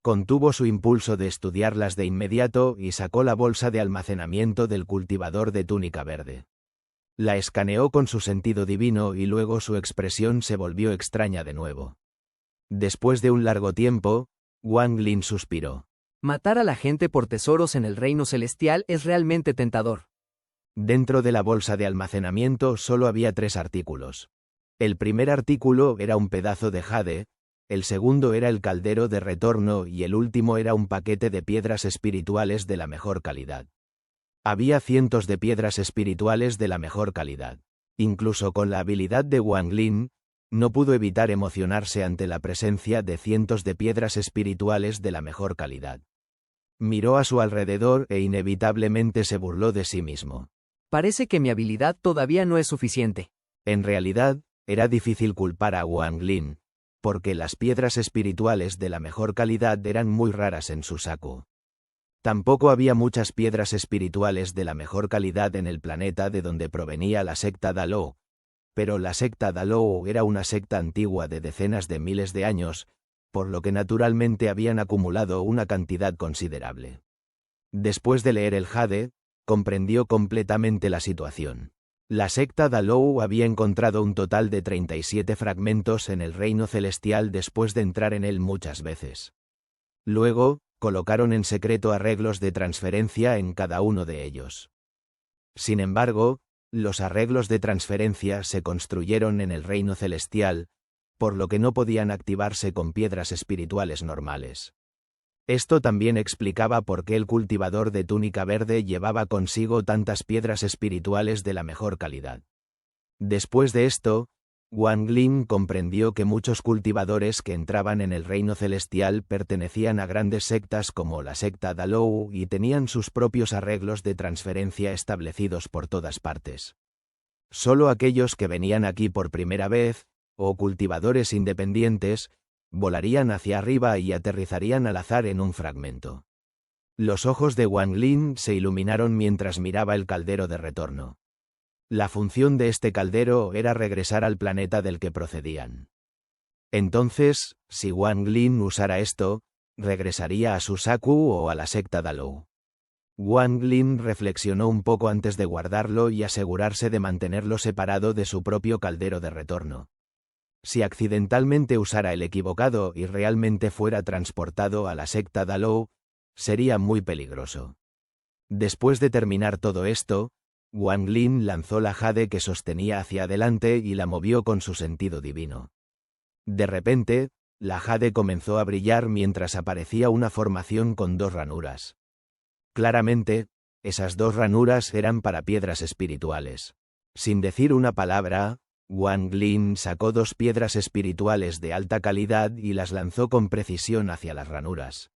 Contuvo su impulso de estudiarlas de inmediato y sacó la bolsa de almacenamiento del cultivador de túnica verde. La escaneó con su sentido divino y luego su expresión se volvió extraña de nuevo. Después de un largo tiempo, Wang Lin suspiró. Matar a la gente por tesoros en el reino celestial es realmente tentador. Dentro de la bolsa de almacenamiento solo había 3 artículos. El primer artículo era un pedazo de jade, el segundo era el caldero de retorno y el último era un paquete de piedras espirituales de la mejor calidad. Había cientos de piedras espirituales de la mejor calidad. Incluso con la habilidad de Wang Lin, no pudo evitar emocionarse ante la presencia de cientos de piedras espirituales de la mejor calidad. Miró a su alrededor e inevitablemente se burló de sí mismo. Parece que mi habilidad todavía no es suficiente. En realidad, era difícil culpar a Wang Lin, porque las piedras espirituales de la mejor calidad eran muy raras en su saco. Tampoco había muchas piedras espirituales de la mejor calidad en el planeta de donde provenía la secta Dalou, pero la secta Dalou era una secta antigua de decenas de miles de años, por lo que naturalmente habían acumulado una cantidad considerable. Después de leer el jade, comprendió completamente la situación. La secta Dalou había encontrado un total de 37 fragmentos en el reino celestial después de entrar en él muchas veces. Luego, colocaron en secreto arreglos de transferencia en cada uno de ellos. Sin embargo, los arreglos de transferencia se construyeron en el reino celestial, por lo que no podían activarse con piedras espirituales normales. Esto también explicaba por qué el cultivador de túnica verde llevaba consigo tantas piedras espirituales de la mejor calidad. Después de esto, Wang Lin comprendió que muchos cultivadores que entraban en el reino celestial pertenecían a grandes sectas como la secta Dalou y tenían sus propios arreglos de transferencia establecidos por todas partes. Solo aquellos que venían aquí por primera vez, o cultivadores independientes, volarían hacia arriba y aterrizarían al azar en un fragmento. Los ojos de Wang Lin se iluminaron mientras miraba el caldero de retorno. La función de este caldero era regresar al planeta del que procedían. Entonces, si Wang Lin usara esto, regresaría a Susaku o a la secta Dalou. Wang Lin reflexionó un poco antes de guardarlo y asegurarse de mantenerlo separado de su propio caldero de retorno. Si accidentalmente usara el equivocado y realmente fuera transportado a la secta Dalou, sería muy peligroso. Después de terminar todo esto, Wang Lin lanzó la jade que sostenía hacia adelante y la movió con su sentido divino. De repente, la jade comenzó a brillar mientras aparecía una formación con 2 ranuras. Claramente, esas 2 ranuras eran para piedras espirituales. Sin decir una palabra, Wang Lin sacó 2 piedras espirituales de alta calidad y las lanzó con precisión hacia las ranuras.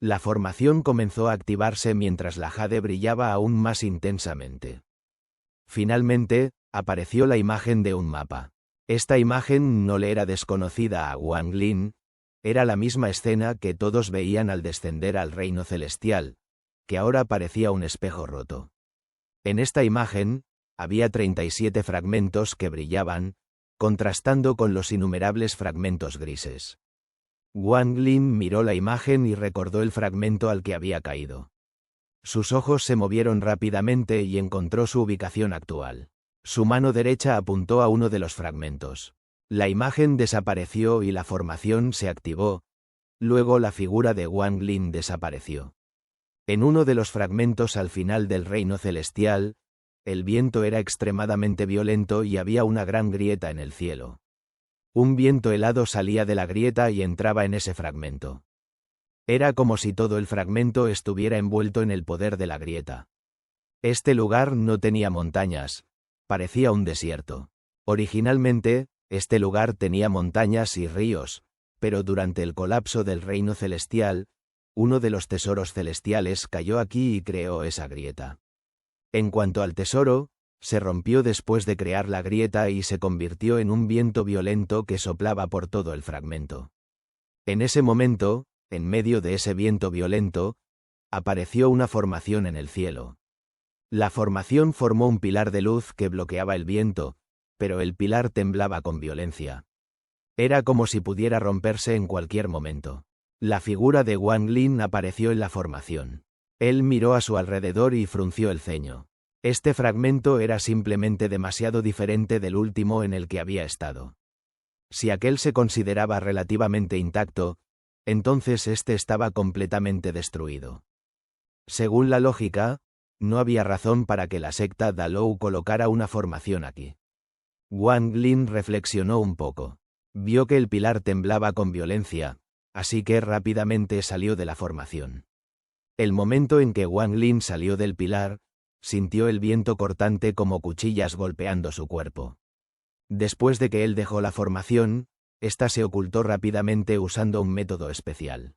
La formación comenzó a activarse mientras la jade brillaba aún más intensamente. Finalmente, apareció la imagen de un mapa. Esta imagen no le era desconocida a Wang Lin, era la misma escena que todos veían al descender al reino celestial, que ahora parecía un espejo roto. En esta imagen, había 37 fragmentos que brillaban, contrastando con los innumerables fragmentos grises. Wang Lin miró la imagen y recordó el fragmento al que había caído. Sus ojos se movieron rápidamente y encontró su ubicación actual. Su mano derecha apuntó a uno de los fragmentos. La imagen desapareció y la formación se activó. Luego la figura de Wang Lin desapareció. En uno de los fragmentos al final del reino celestial, el viento era extremadamente violento y había una gran grieta en el cielo. Un viento helado salía de la grieta y entraba en ese fragmento. Era como si todo el fragmento estuviera envuelto en el poder de la grieta. Este lugar no tenía montañas, parecía un desierto. Originalmente, este lugar tenía montañas y ríos, pero durante el colapso del reino celestial, uno de los tesoros celestiales cayó aquí y creó esa grieta. En cuanto al tesoro, se rompió después de crear la grieta y se convirtió en un viento violento que soplaba por todo el fragmento. En ese momento, en medio de ese viento violento, apareció una formación en el cielo. La formación formó un pilar de luz que bloqueaba el viento, pero el pilar temblaba con violencia. Era como si pudiera romperse en cualquier momento. La figura de Wang Lin apareció en la formación. Él miró a su alrededor y frunció el ceño. Este fragmento era simplemente demasiado diferente del último en el que había estado. Si aquel se consideraba relativamente intacto, entonces este estaba completamente destruido. Según la lógica, no había razón para que la secta Dalou colocara una formación aquí. Wang Lin reflexionó un poco. Vio que el pilar temblaba con violencia, así que rápidamente salió de la formación. El momento en que Wang Lin salió del pilar, sintió el viento cortante como cuchillas golpeando su cuerpo. Después de que él dejó la formación, ésta se ocultó rápidamente usando un método especial.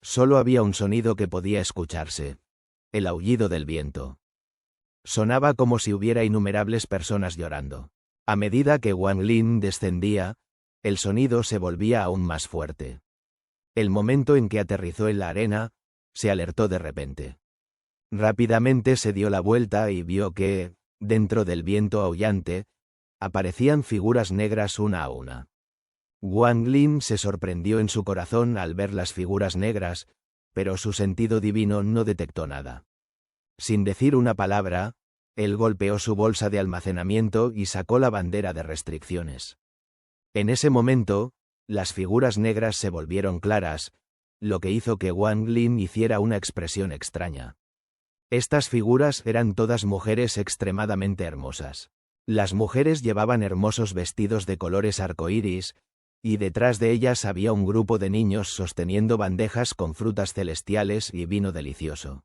Solo había un sonido que podía escucharse: el aullido del viento. Sonaba como si hubiera innumerables personas llorando. A medida que Wang Lin descendía, el sonido se volvía aún más fuerte. El momento en que aterrizó en la arena, se alertó de repente. Rápidamente se dio la vuelta y vio que, dentro del viento aullante, aparecían figuras negras una a una. Wang Lin se sorprendió en su corazón al ver las figuras negras, pero su sentido divino no detectó nada. Sin decir una palabra, él golpeó su bolsa de almacenamiento y sacó la bandera de restricciones. En ese momento, las figuras negras se volvieron claras, lo que hizo que Wang Lin hiciera una expresión extraña. Estas figuras eran todas mujeres extremadamente hermosas. Las mujeres llevaban hermosos vestidos de colores arcoíris, y detrás de ellas había un grupo de niños sosteniendo bandejas con frutas celestiales y vino delicioso.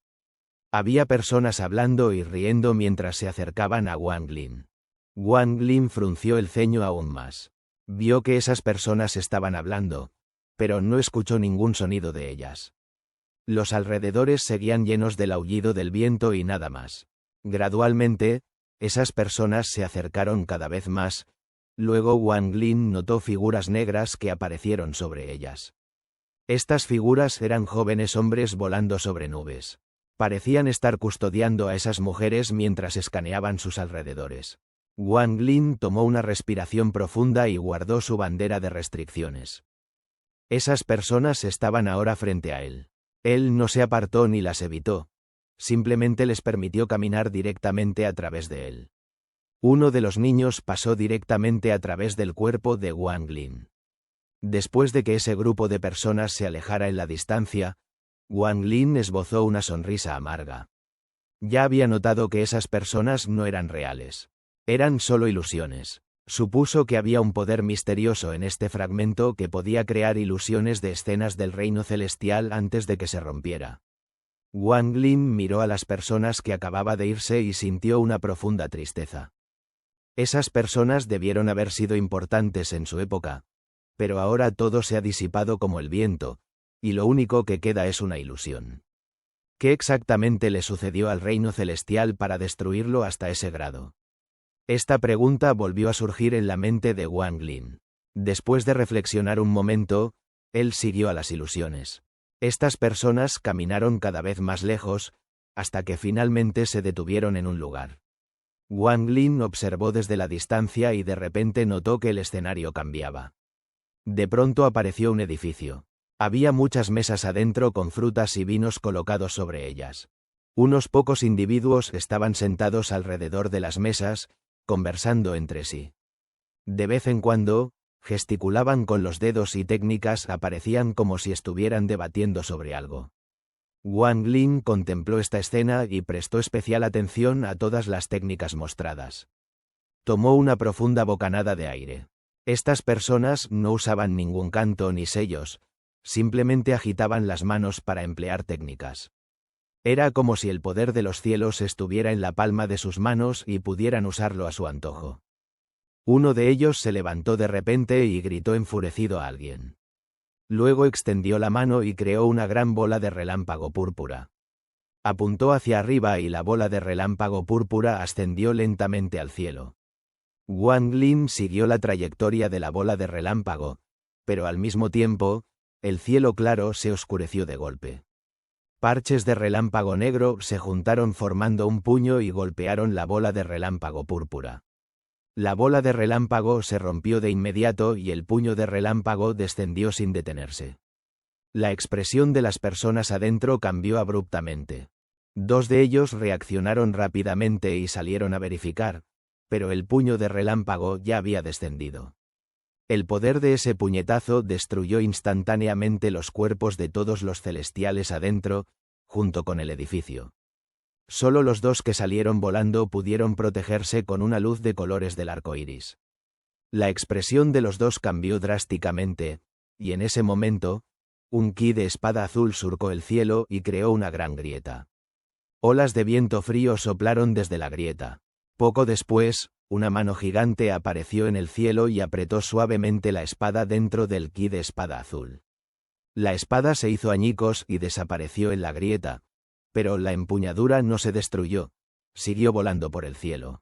Había personas hablando y riendo mientras se acercaban a Wang Lin. Wang Lin frunció el ceño aún más. Vio que esas personas estaban hablando, pero no escuchó ningún sonido de ellas. Los alrededores seguían llenos del aullido del viento y nada más. Gradualmente, esas personas se acercaron cada vez más. Luego Wang Lin notó figuras negras que aparecieron sobre ellas. Estas figuras eran jóvenes hombres volando sobre nubes. Parecían estar custodiando a esas mujeres mientras escaneaban sus alrededores. Wang Lin tomó una respiración profunda y guardó su bandera de restricciones. Esas personas estaban ahora frente a él. Él no se apartó ni las evitó, simplemente les permitió caminar directamente a través de él. Uno de los niños pasó directamente a través del cuerpo de Wang Lin. Después de que ese grupo de personas se alejara en la distancia, Wang Lin esbozó una sonrisa amarga. Ya había notado que esas personas no eran reales. Eran solo ilusiones. Supuso que había un poder misterioso en este fragmento que podía crear ilusiones de escenas del reino celestial antes de que se rompiera. Wang Lin miró a las personas que acababa de irse y sintió una profunda tristeza. Esas personas debieron haber sido importantes en su época, pero ahora todo se ha disipado como el viento, y lo único que queda es una ilusión. ¿Qué exactamente le sucedió al reino celestial para destruirlo hasta ese grado? Esta pregunta volvió a surgir en la mente de Wang Lin. Después de reflexionar un momento, él siguió a las ilusiones. Estas personas caminaron cada vez más lejos, hasta que finalmente se detuvieron en un lugar. Wang Lin observó desde la distancia y de repente notó que el escenario cambiaba. De pronto apareció un edificio. Había muchas mesas adentro con frutas y vinos colocados sobre ellas. Unos pocos individuos estaban sentados alrededor de las mesas, conversando entre sí. De vez en cuando, gesticulaban con los dedos y técnicas aparecían como si estuvieran debatiendo sobre algo. Wang Lin contempló esta escena y prestó especial atención a todas las técnicas mostradas. Tomó una profunda bocanada de aire. Estas personas no usaban ningún canto ni sellos, simplemente agitaban las manos para emplear técnicas. Era como si el poder de los cielos estuviera en la palma de sus manos y pudieran usarlo a su antojo. Uno de ellos se levantó de repente y gritó enfurecido a alguien. Luego extendió la mano y creó una gran bola de relámpago púrpura. Apuntó hacia arriba y la bola de relámpago púrpura ascendió lentamente al cielo. Wang Lin siguió la trayectoria de la bola de relámpago, pero al mismo tiempo, el cielo claro se oscureció de golpe. Parches de relámpago negro se juntaron formando un puño y golpearon la bola de relámpago púrpura. La bola de relámpago se rompió de inmediato y el puño de relámpago descendió sin detenerse. La expresión de las personas adentro cambió abruptamente. Dos de ellos reaccionaron rápidamente y salieron a verificar, pero el puño de relámpago ya había descendido. El poder de ese puñetazo destruyó instantáneamente los cuerpos de todos los celestiales adentro, junto con el edificio. Solo los dos que salieron volando pudieron protegerse con una luz de colores del arco iris. La expresión de los dos cambió drásticamente, y en ese momento, un ki de espada azul surcó el cielo y creó una gran grieta. Olas de viento frío soplaron desde la grieta. Poco después, una mano gigante apareció en el cielo y apretó suavemente la espada dentro del ki de espada azul. La espada se hizo añicos y desapareció en la grieta, pero la empuñadura no se destruyó, siguió volando por el cielo.